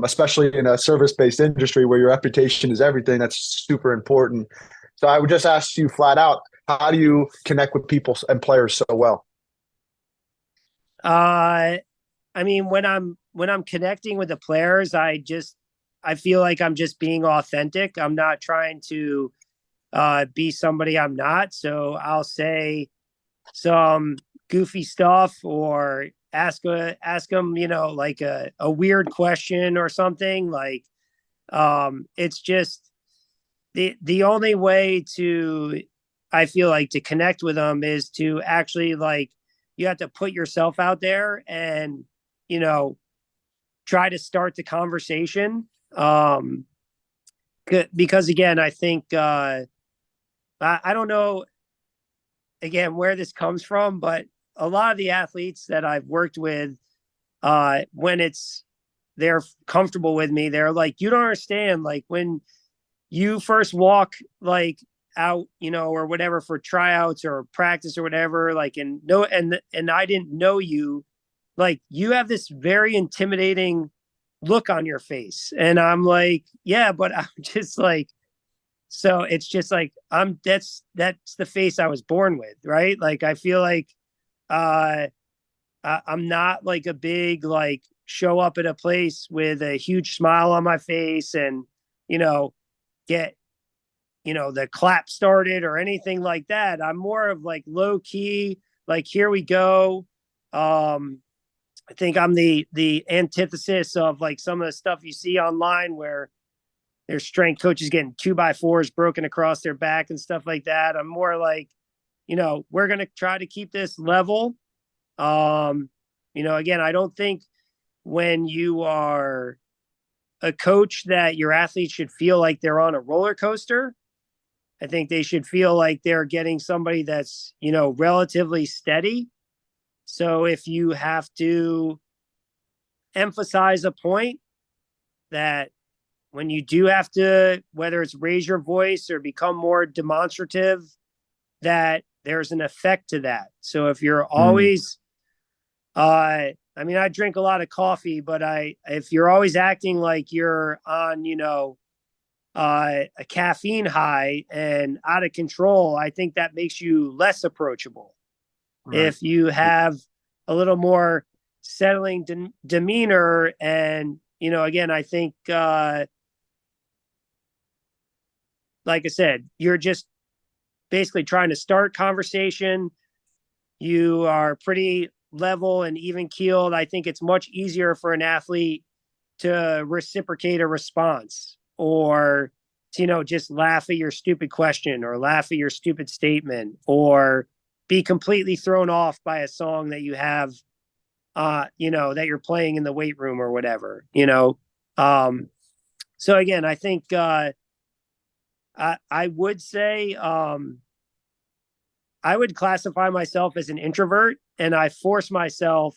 especially in a service-based industry where your reputation is everything, that's super important. So I would just ask you flat out, how do you connect with people and players so well? I mean, when I'm connecting with the players, I feel like I'm just being authentic. I'm not trying to be somebody I'm not. So I'll say some goofy stuff, or ask them, like a weird question or something. Like, it's just the only way to, I feel like, to connect with them is to actually, like, you have to put yourself out there and try to start the conversation. Because again, I think I don't know again where this comes from, but a lot of the athletes that I've worked with, when they're comfortable with me, they're like, you don't understand, like, when you first walk, like, out, or whatever, for tryouts or practice or whatever, like, and I didn't know you, like, you have this very intimidating look on your face. And I'm like, yeah, but I'm just like, so it's just like, that's the face I was born with. Right. Like, I feel like, I'm not like a big, like, show up at a place with a huge smile on my face and, get, the clap started or anything like that. I'm more of like low key, like, here we go. I think I'm the antithesis of like some of the stuff you see online where there's strength coaches getting 2x4s broken across their back and stuff like that. I'm more like, we're going to try to keep this level. Again, I don't think when you are a coach that your athletes should feel like they're on a roller coaster. I think they should feel like they're getting somebody that's, relatively steady. So if you have to emphasize a point, that when you do have to, whether it's raise your voice or become more demonstrative, that there's an effect to that. So if you're always, I mean, I drink a lot of coffee, but if you're always acting like you're on, a caffeine high and out of control, I think that makes you less approachable. Right. If you have a little more settling demeanor, and, again, I think, like I said, you're just basically trying to start conversation. You are pretty level and even keeled. I think it's much easier for an athlete to reciprocate a response, or to, just laugh at your stupid question or laugh at your stupid statement, or, be completely thrown off by a song that you have, that you're playing in the weight room or whatever, So again, I think, I would say, I would classify myself as an introvert, and I force myself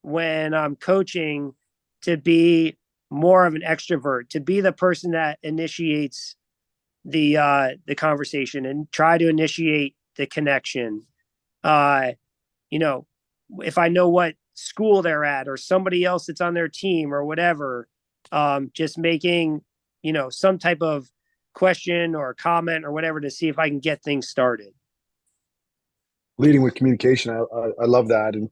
when I'm coaching to be more of an extrovert, to be the person that initiates the conversation and try to initiate the connection. Uh, if I know what school they're at or somebody else that's on their team or whatever, just making, some type of question or comment or whatever to see if I can get things started. Leading with communication. I love that. And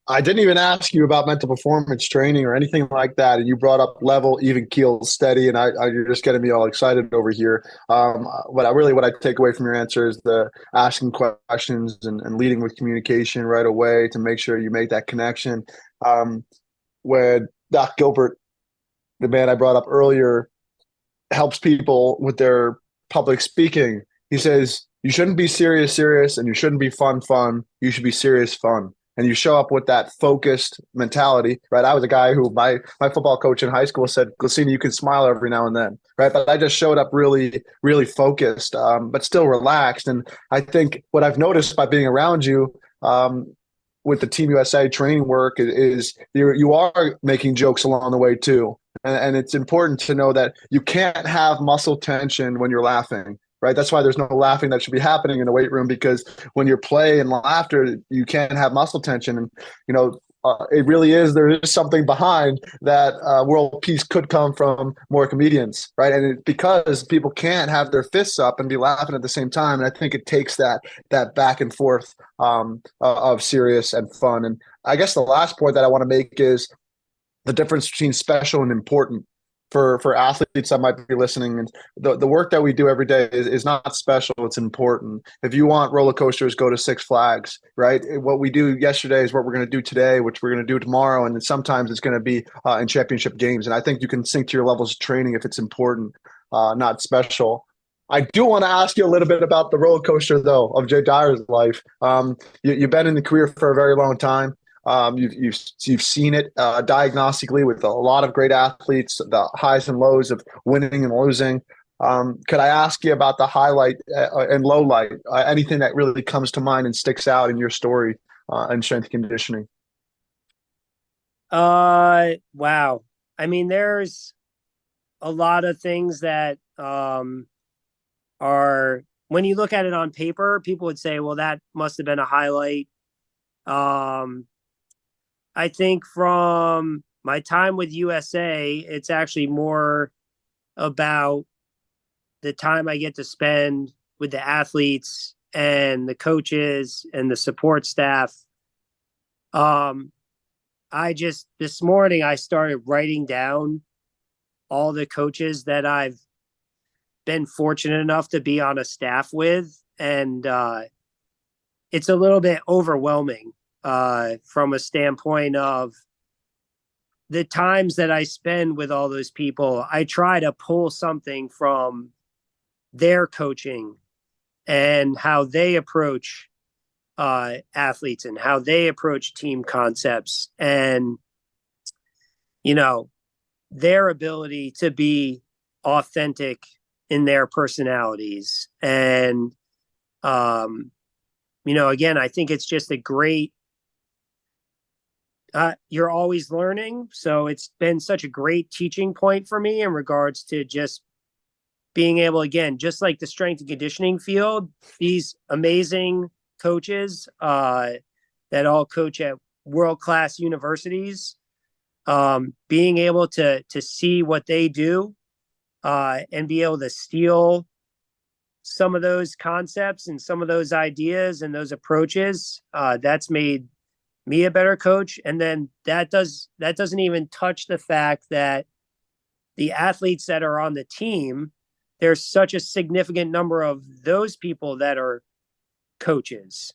I didn't even ask you about mental performance training or anything like that. And you brought up level, even keel, steady. And you're just getting me all excited over here. What I take away from your answer is the asking questions and leading with communication right away to make sure you make that connection. When Doc Gilbert, the man I brought up earlier, helps people with their public speaking, he says, you shouldn't be serious, and you shouldn't be fun. You should be serious, fun. And you show up with that focused mentality, right? I was a guy who my football coach in high school said, Glicini, you can smile every now and then, right? But I just showed up really, really focused, but still relaxed. And I think what I've noticed by being around you, with the Team USA training work is you are making jokes along the way too. And it's important to know that you can't have muscle tension when you're laughing, right? That's why there's no laughing that should be happening in the weight room, because when you're play and laughter, you can't have muscle tension. And, it really is, there is something behind that. World peace could come from more comedians, right? And because people can't have their fists up and be laughing at the same time. And I think it takes that back and forth of serious and fun. And I guess the last point that I want to make is the difference between special and important for athletes that might be listening. And the work that we do every day is not special, it's important. If you want roller coasters, go to Six Flags, right? What we do yesterday is what we're going to do today, which we're going to do tomorrow. And then sometimes it's going to be in championship games. And I think you can sync to your levels of training if it's important, not special. I do want to ask you a little bit about the roller coaster, though, of Jay Dyer's life. You've been in the career for a very long time. You've seen it diagnostically with a lot of great athletes, the highs and lows of winning and losing. Could I ask you about the highlight and low light? Anything that really comes to mind and sticks out in your story in strength and conditioning? Wow. I mean, there's a lot of things that are, when you look at it on paper, people would say, well, that must have been a highlight. I think from my time with USA, it's actually more about the time I get to spend with the athletes and the coaches and the support staff. This morning, I started writing down all the coaches that I've been fortunate enough to be on a staff with. And it's a little bit overwhelming. From a standpoint of the times that I spend with all those people. I try to pull something from their coaching and how they approach athletes and how they approach team concepts, and their ability to be authentic in their personalities. And again, I think it's just a great, you're always learning. So it's been such a great teaching point for me in regards to just being able, again, just like the strength and conditioning field, these amazing coaches that all coach at world-class universities, being able to see what they do and be able to steal some of those concepts and some of those ideas and those approaches, that's made me a better coach. And then that doesn't even touch the fact that the athletes that are on the team, there's such a significant number of those people that are coaches.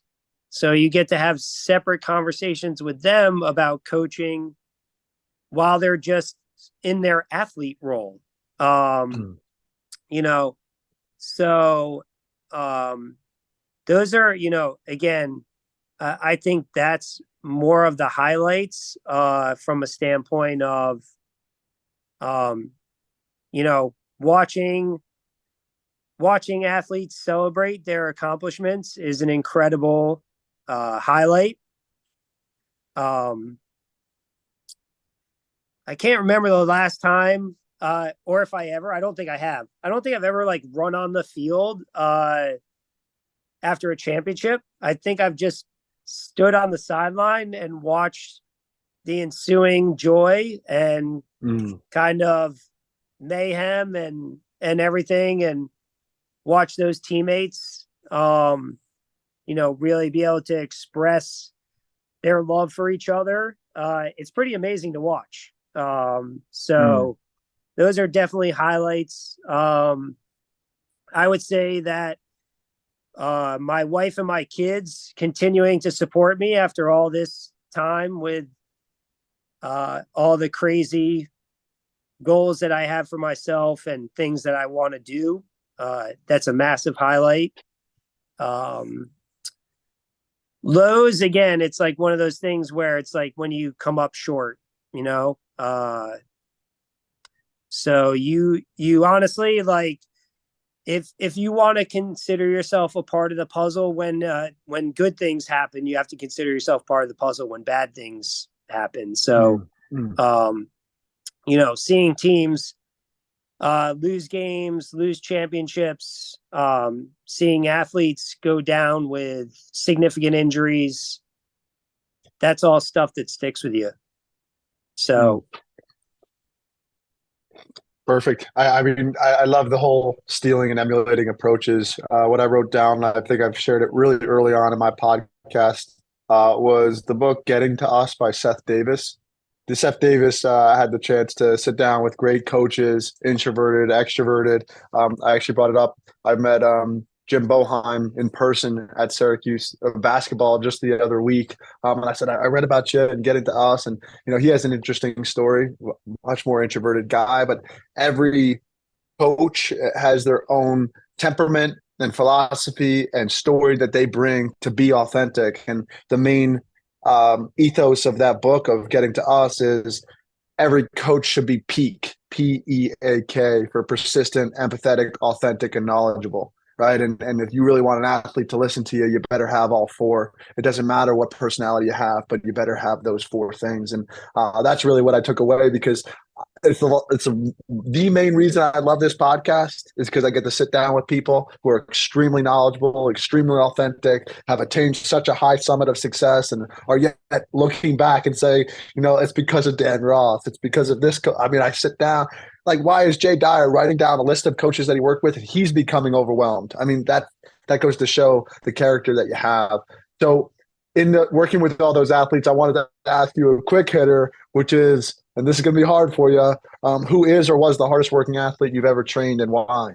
So you get to have separate conversations with them about coaching while they're just in their athlete role. So those are, again, I think that's more of the highlights from a standpoint of, you know, watching athletes celebrate their accomplishments is an incredible highlight. I can't remember the last time, or if I don't think I have. I don't think I've ever like run on the field after a championship. I think I've just stood on the sideline and watched the ensuing joy and kind of mayhem and everything, and watch those teammates, really be able to express their love for each other. It's pretty amazing to watch. So those are definitely highlights. I would say that my wife and my kids continuing to support me after all this time with all the crazy goals that I have for myself and things that I want to do. That's a massive highlight. Lows, again, it's like one of those things where it's like when you come up short, so you honestly, like, if you want to consider yourself a part of the puzzle when good things happen, you have to consider yourself part of the puzzle when bad things happen. So, seeing teams lose games, lose championships, seeing athletes go down with significant injuries, that's all stuff that sticks with you. So. Perfect. I mean, I love the whole stealing and emulating approaches. What I wrote down, I think I've shared it really early on in my podcast, was the book Getting to Us by Seth Davis. Seth Davis, I had the chance to sit down with great coaches, introverted, extroverted. I actually brought it up. I met Jim Boheim in person at Syracuse basketball just the other week. And I said, I read about you and Getting to Us. And, he has an interesting story, much more introverted guy, but every coach has their own temperament and philosophy and story that they bring to be authentic. And the main ethos of that book of Getting to Us is every coach should be peak, P-E-A-K, for persistent, empathetic, authentic, and knowledgeable. Right. And if you really want an athlete to listen to you, you better have all four. It doesn't matter what personality you have, but you better have those four things. And that's really what I took away, because the main reason I love this podcast is because I get to sit down with people who are extremely knowledgeable, extremely authentic, have attained such a high summit of success, and are yet looking back and say, it's because of Dan Roth. It's because of this. I sit down. Like, why is Jay Dyer writing down a list of coaches that he worked with and he's becoming overwhelmed? I mean, that goes to show the character that you have. So in working with all those athletes, I wanted to ask you a quick hitter, which is, and this is going to be hard for you, who is or was the hardest working athlete you've ever trained and why?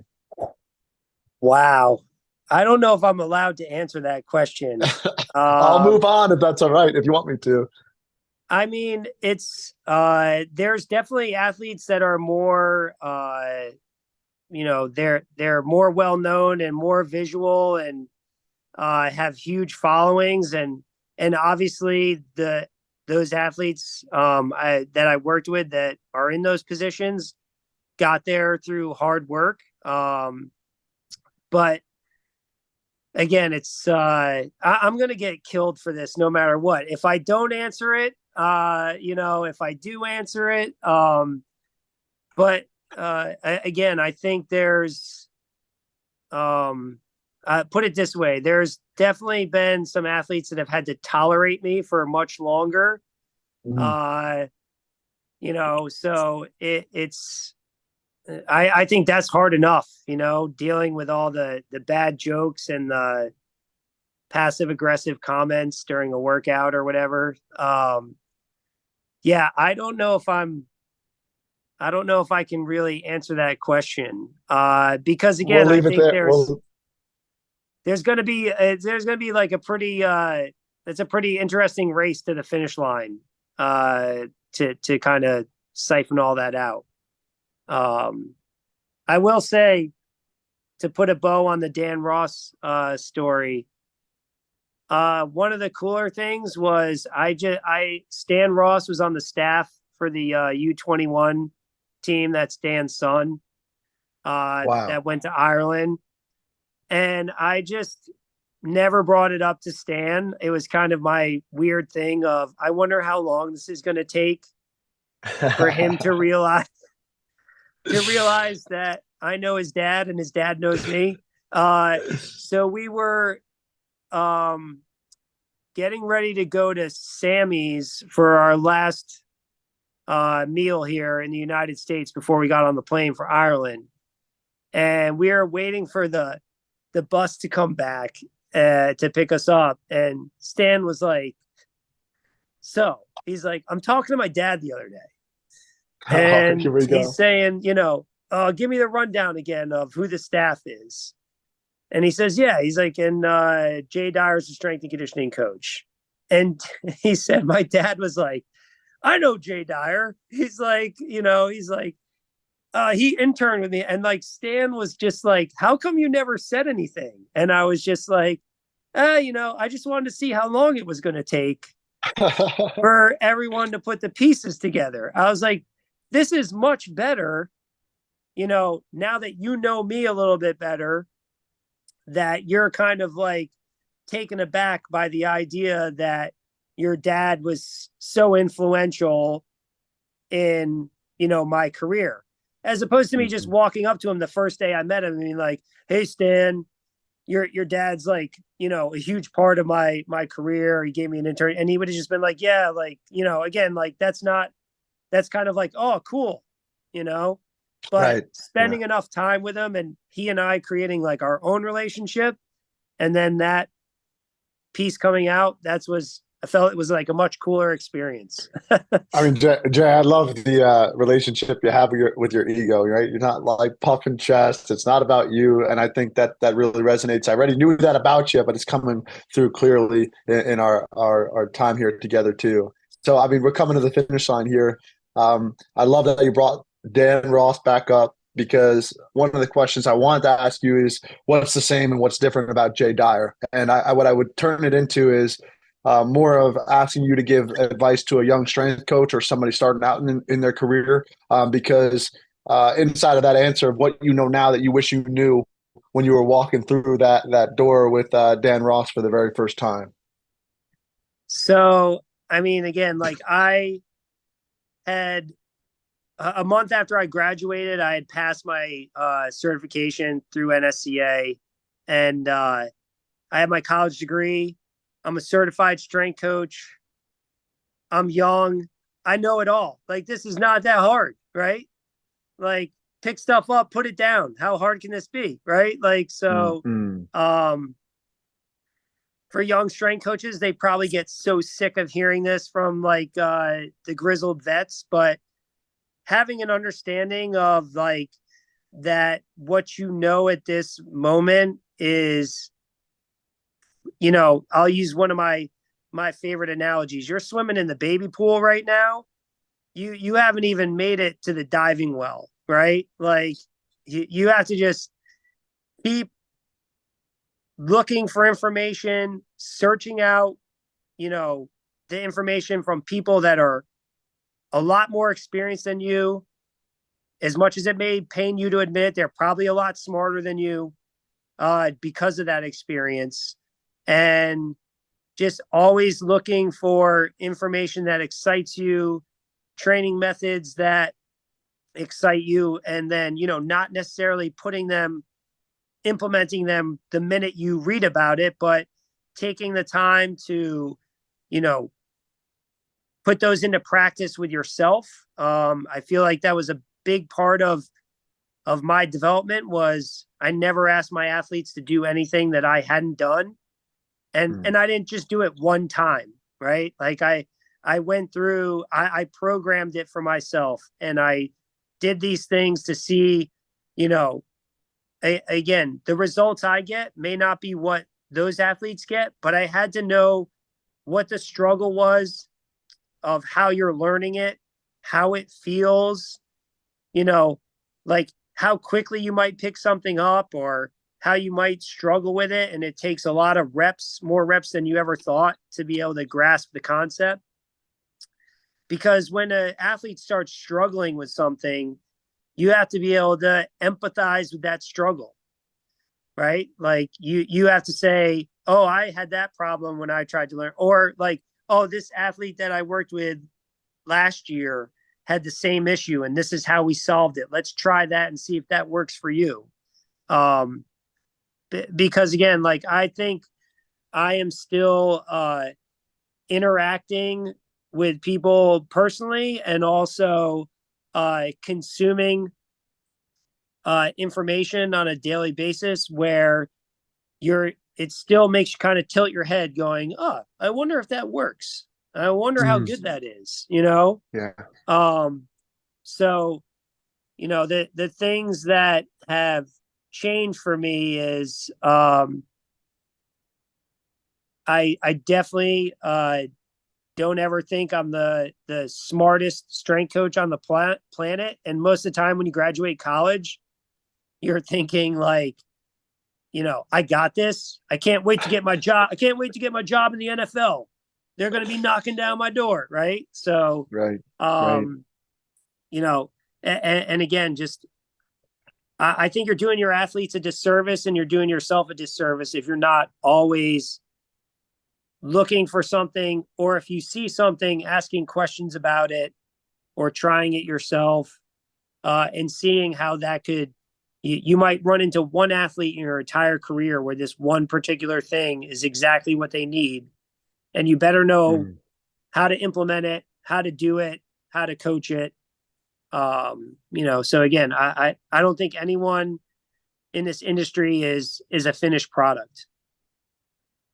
Wow. I don't know if I'm allowed to answer that question. I'll move on if that's all right, if you want me to. I mean, it's there's definitely athletes that are more they're more well known and more visual and have huge followings, and obviously those athletes that I worked with that are in those positions got there through hard work. But again, it's I'm going to get killed for this no matter what. If I don't answer it, if I do answer it, but again, I think there's, put it this way, there's definitely been some athletes that have had to tolerate me for much longer. So it's, I think that's hard enough, dealing with all the bad jokes and the passive aggressive comments during a workout or whatever. Yeah, I don't know if I can really answer that question. Because again, I think there's going to be like a pretty, it's a pretty interesting race to the finish line, to kind of siphon all that out. I will say, to put a bow on the Dan Ross story, One of the cooler things was Stan Ross was on the staff for the U21 team. That's Dan's son. Wow. That went to Ireland, and I just never brought it up to Stan. It was kind of my weird thing of I wonder how long this is going to take for him to realize that I know his dad and his dad knows me. So we were um, getting ready to go to Sammy's for our last meal here in the United States before we got on the plane for Ireland, and we were waiting for the bus to come back to pick us up. And Stan was like, "So he's like, I'm talking to my dad the other day, Here and we he's go. saying, give me the rundown again of who the staff is." And he says, yeah, he's like, and Jay Dyer's the strength and conditioning coach. And he said, my dad was like, I know Jay Dyer. He's like, he interned with me. And like, Stan was just like, how come you never said anything? And I was just like, I just wanted to see how long it was going to take for everyone to put the pieces together. I was like, this is much better, now that you know me a little bit better, that you're kind of like taken aback by the idea that your dad was so influential in, my career, as opposed to me just Mhm. walking up to him the first day I met him and being like, hey, Stan, your dad's like, a huge part of my career. He gave me an intern, and he would have just been like, yeah, like, again, like that's kind of like, oh, cool, you know, but Right. Yeah. spending enough time with him and he and I creating like our own relationship, and then that piece coming out, I felt it was like a much cooler experience. I mean, Jay, I love the relationship you have with your ego, right? You're not like puffing chest. It's not about you, and I think that really resonates. I already knew that about you, but it's coming through clearly in our time here together too. So, I mean, we're coming to the finish line here. I love that you brought Dan Ross back up because one of the questions I wanted to ask you is what's the same and what's different about Jay Dyer, and what I would turn it into is more of asking you to give advice to a young strength coach or somebody starting out in their career, because inside of that answer of what you know now that you wish you knew when you were walking through that door with Dan Ross for the very first time. So, I mean, again, like I had a month after I graduated, I had passed my certification through NSCA, and I have my college degree. I'm a certified strength coach. I'm young. I know it all. Like, this is not that hard, right? Like, pick stuff up, put it down. How hard can this be, right? Like, so Mm-hmm. um for young strength coaches, they probably get so sick of hearing this from like the grizzled vets, but having an understanding of like that what you know at this moment is, I'll use one of my favorite analogies. You're swimming in the baby pool right now. You haven't even made it to the diving well, right? Like you have to just keep looking for information, searching out, you know, the information from people that are a lot more experienced than you. As much as it may pain you to admit, they're probably a lot smarter than you because of that experience. And just always looking for information that excites you, training methods that excite you, and then, not necessarily implementing them the minute you read about it, but taking the time to, you know, put those into practice with yourself. I feel like that was a big part of my development. Was I never asked my athletes to do anything that I hadn't done, and I didn't just do it one time, right? Like I went through, I programmed it for myself, and I did these things to see, you know, again, the results I get may not be what those athletes get, but I had to know what the struggle was of how you're learning it, how it feels, you know, like how quickly you might pick something up, or how you might struggle with it. And it takes a lot of reps, more reps than you ever thought to be able to grasp the concept. Because when an athlete starts struggling with something, you have to be able to empathize with that struggle, right? Like you have to say, oh, I had that problem when I tried to learn, or like, oh, this athlete that I worked with last year had the same issue and this is how we solved it. Let's try that and see if that works for you. Because again, like I think I am still interacting with people personally and also consuming information on a daily basis where it still makes you kind of tilt your head going, oh, I wonder if that works. I wonder how good that is, you know? Yeah. So, you know, the things that have changed for me is I definitely don't ever think I'm the smartest strength coach on the planet. And most of the time when you graduate college, you're thinking like, you know, I got this. I can't wait to get my job. I can't wait to get my job in the NFL. They're going to be knocking down my door. Right. So, Right. you know, and again, just, I think you're doing your athletes a disservice and you're doing yourself a disservice if you're not always looking for something, or if you see something, asking questions about it or trying it yourself, and seeing how that could, you might run into one athlete in your entire career where this one particular thing is exactly what they need. And you better know how to implement it, how to do it, how to coach it. You know, so again, I don't think anyone in this industry is a finished product.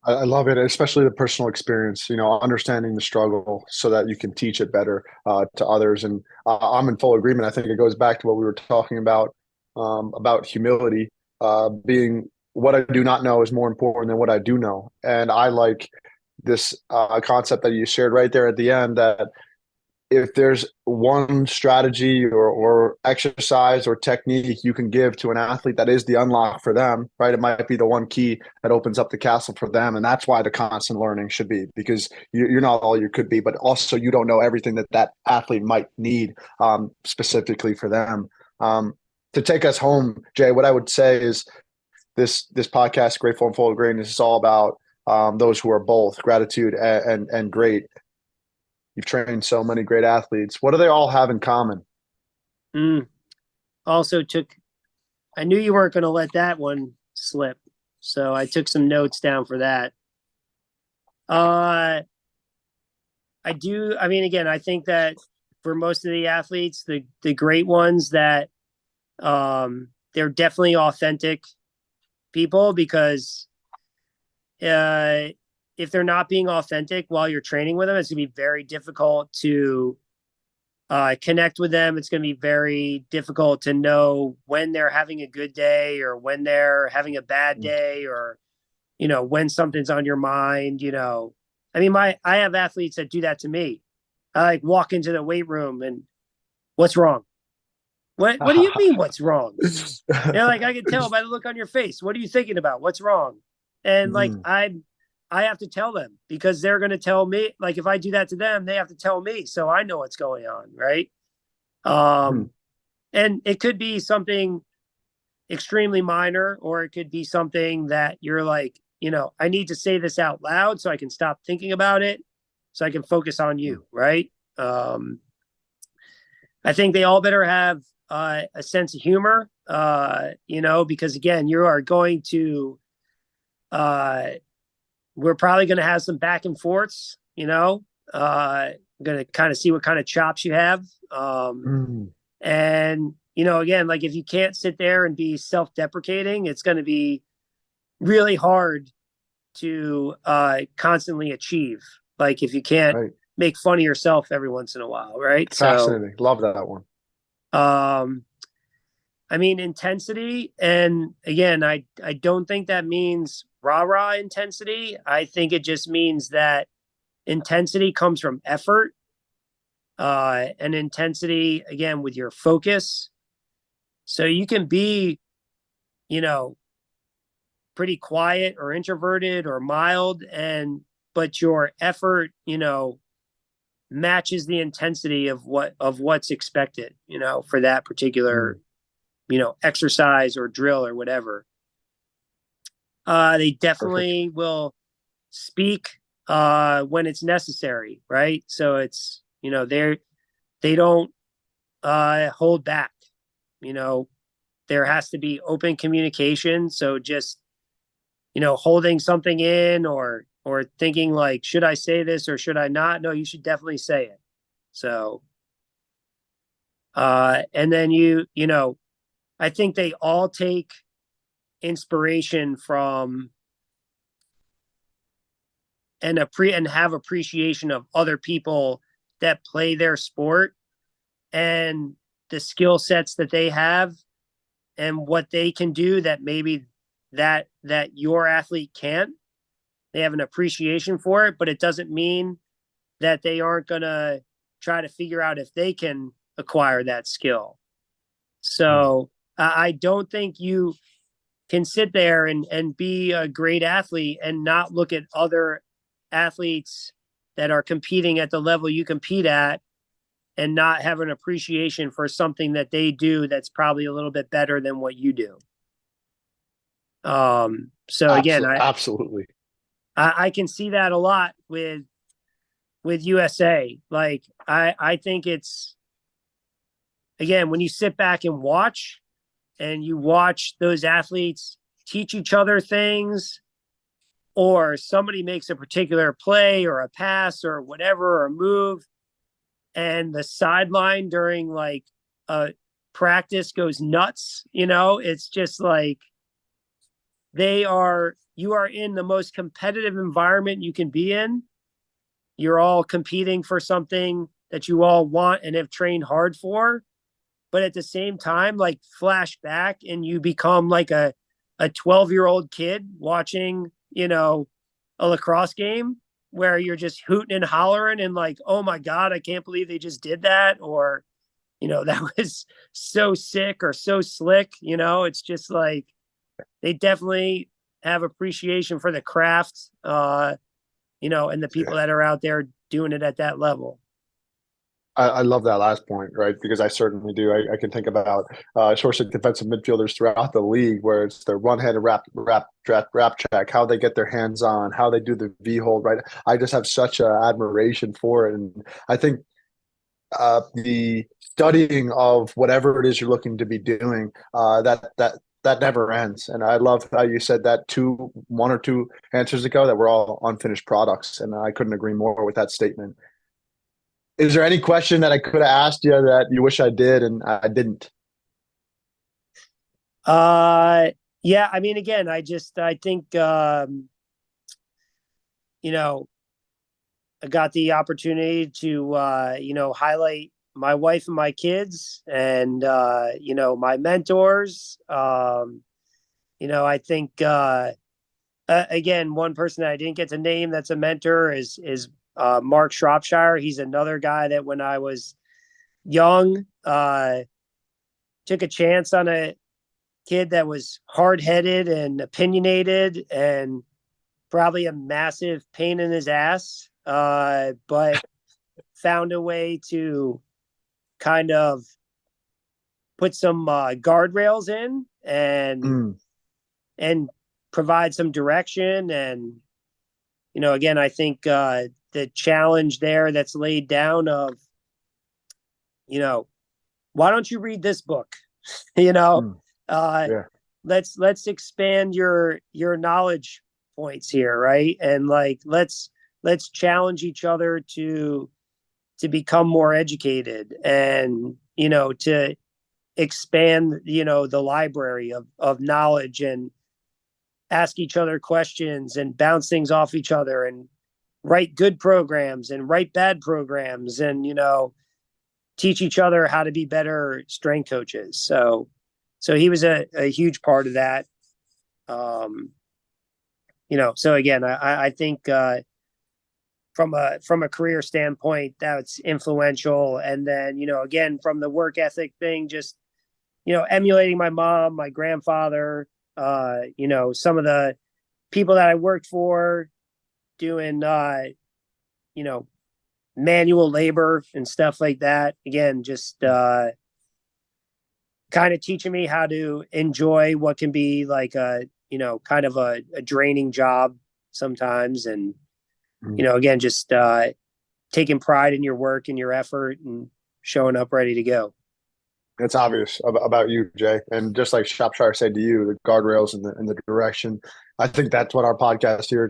I love it, especially the personal experience, you know, understanding the struggle so that you can teach it better to others. And I'm in full agreement. I think it goes back to what we were talking about humility, being what I do not know is more important than what I do know. And I like this concept that you shared right there at the end, that if there's one strategy or exercise or technique you can give to an athlete that is the unlock for them, right? It might be the one key that opens up the castle for them. And that's why the constant learning should be, because you're not all you could be, but also you don't know everything that athlete might need specifically for them. To take us home, Jay, what I would say is this podcast, Grateful and Full of Greatness, is all about those who are both gratitude and great. You've trained so many great athletes. What do they all have in common? Also I knew you weren't going to let that one slip. So I took some notes down for that. I mean, again, I think that for most of the athletes, the great ones, that they're definitely authentic people, because if they're not being authentic while you're training with them, it's going to be very difficult to connect with them. It's going to be very difficult to know when they're having a good day or when they're having a bad day, or, you know, when something's on your mind. You know, I mean, I have athletes that do that to me. I like walk into the weight room and, what's wrong? What do you mean what's wrong? They're like, I can tell by the look on your face. What are you thinking about? What's wrong? And like, I have to tell them, because they're going to tell me. Like, if I do that to them, they have to tell me, so I know what's going on. Right. And it could be something extremely minor, or it could be something that you're like, you know, I need to say this out loud so I can stop thinking about it, so I can focus on you. Right. I think they all better have a sense of humor, you know, because again, you are going to, we're probably going to have some back and forths, you know, going to kind of see what kind of chops you have. And, you know, again, like if you can't sit there and be self-deprecating, it's going to be really hard to constantly achieve. Like if you can't make fun of yourself every once in a while. Right. Fascinating. Love that one. I mean, intensity. And again, I don't think that means rah-rah intensity. I think it just means that intensity comes from effort, and intensity, again, with your focus. So you can be, you know, pretty quiet or introverted or mild, but your effort, matches the intensity of what's expected, for that particular, exercise or drill or whatever. They Perfect. definitely will speak when it's necessary, right? So it's, they don't hold back. There has to be open communication. So just, holding something in or thinking like, should I say this or should I not? No, you should definitely say it. So, and then I think they all take inspiration from and have appreciation of other people that play their sport and the skill sets that they have and what they can do that maybe that your athlete can't. They have an appreciation for it, but it doesn't mean that they aren't going to try to figure out if they can acquire that skill. So I don't think you can sit there and be a great athlete and not look at other athletes that are competing at the level you compete at and not have an appreciation for something that they do that's probably a little bit better than what you do. So again, Absolutely. I can see that a lot with USA. Like I think it's, again, when you sit back and you watch those athletes teach each other things, or somebody makes a particular play or a pass or whatever, or a move, and the sideline during like a practice goes nuts, it's just like you are in the most competitive environment you can be in. You're all competing for something that you all want and have trained hard for. But at the same time, like, flash back and you become like a 12-year-old kid watching, a lacrosse game where you're just hooting and hollering and like, oh my God, I can't believe they just did that. Or, that was so sick or so slick. It's just like they definitely have appreciation for the craft, and the people that are out there doing it at that level. I love that last point, right? Because I certainly do. I can think about short stick defensive midfielders throughout the league, where it's their one-handed wrap check, how they get their hands on, how they do the V hold, right? I just have such admiration for it, and I think the studying of whatever it is you're looking to be doing, that never ends. And I love how you said that 1 or 2 answers ago that we're all unfinished products, and I couldn't agree more with that statement. Is there any question that I could have asked you that you wish I did and I didn't? Yeah, I mean, again, I think, I got the opportunity to, highlight my wife and my kids and, my mentors. I think, again, one person that I didn't get to name that's a mentor is Mark Shropshire. He's another guy that when I was young, took a chance on a kid that was hard-headed and opinionated and probably a massive pain in his ass, but found a way to kind of put some guardrails in and provide some direction. And, again, I think the challenge there that's laid down of, why don't you read this book? Yeah. Let's expand your knowledge points here, right? And like let's challenge each other to become more educated and to expand the library of knowledge and ask each other questions and bounce things off each other and write good programs and write bad programs and teach each other how to be better strength coaches. So he was a huge part of that. So again, I think from a career standpoint, that's influential. And then, again, from the work ethic thing, just, emulating my mom, my grandfather, Some of the people that I worked for doing, manual labor and stuff like that. Again, just kind of teaching me how to enjoy what can be like kind of a draining job sometimes. And, again, just taking pride in your work and your effort and showing up ready to go. It's obvious about you, Jay. And just like Shropshire said to you, the guardrails and the direction. I think that's what our podcast here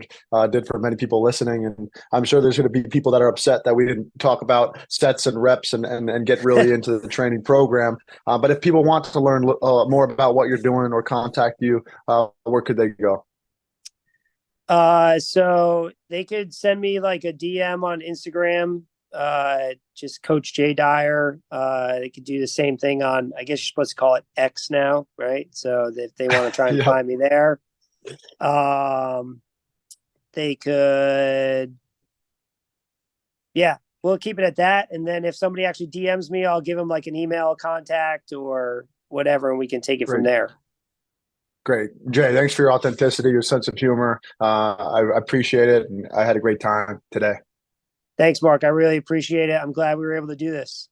did for many people listening. And I'm sure there's going to be people that are upset that we didn't talk about sets and reps and get really into the training program. But if people want to learn more about what you're doing or contact you, where could they go? So they could send me like a DM on Instagram, just Coach Jay Dyer. They could do the same thing on, I guess you're supposed to call it X now, right? So if they want to try and Yep. find me there, they could, yeah, we'll keep it at that. And then if somebody actually DMs me, I'll give them like an email contact or whatever, and we can take it from there. Great. Jay, thanks for your authenticity, your sense of humor. I appreciate it. And I had a great time today. Thanks, Mark. I really appreciate it. I'm glad we were able to do this.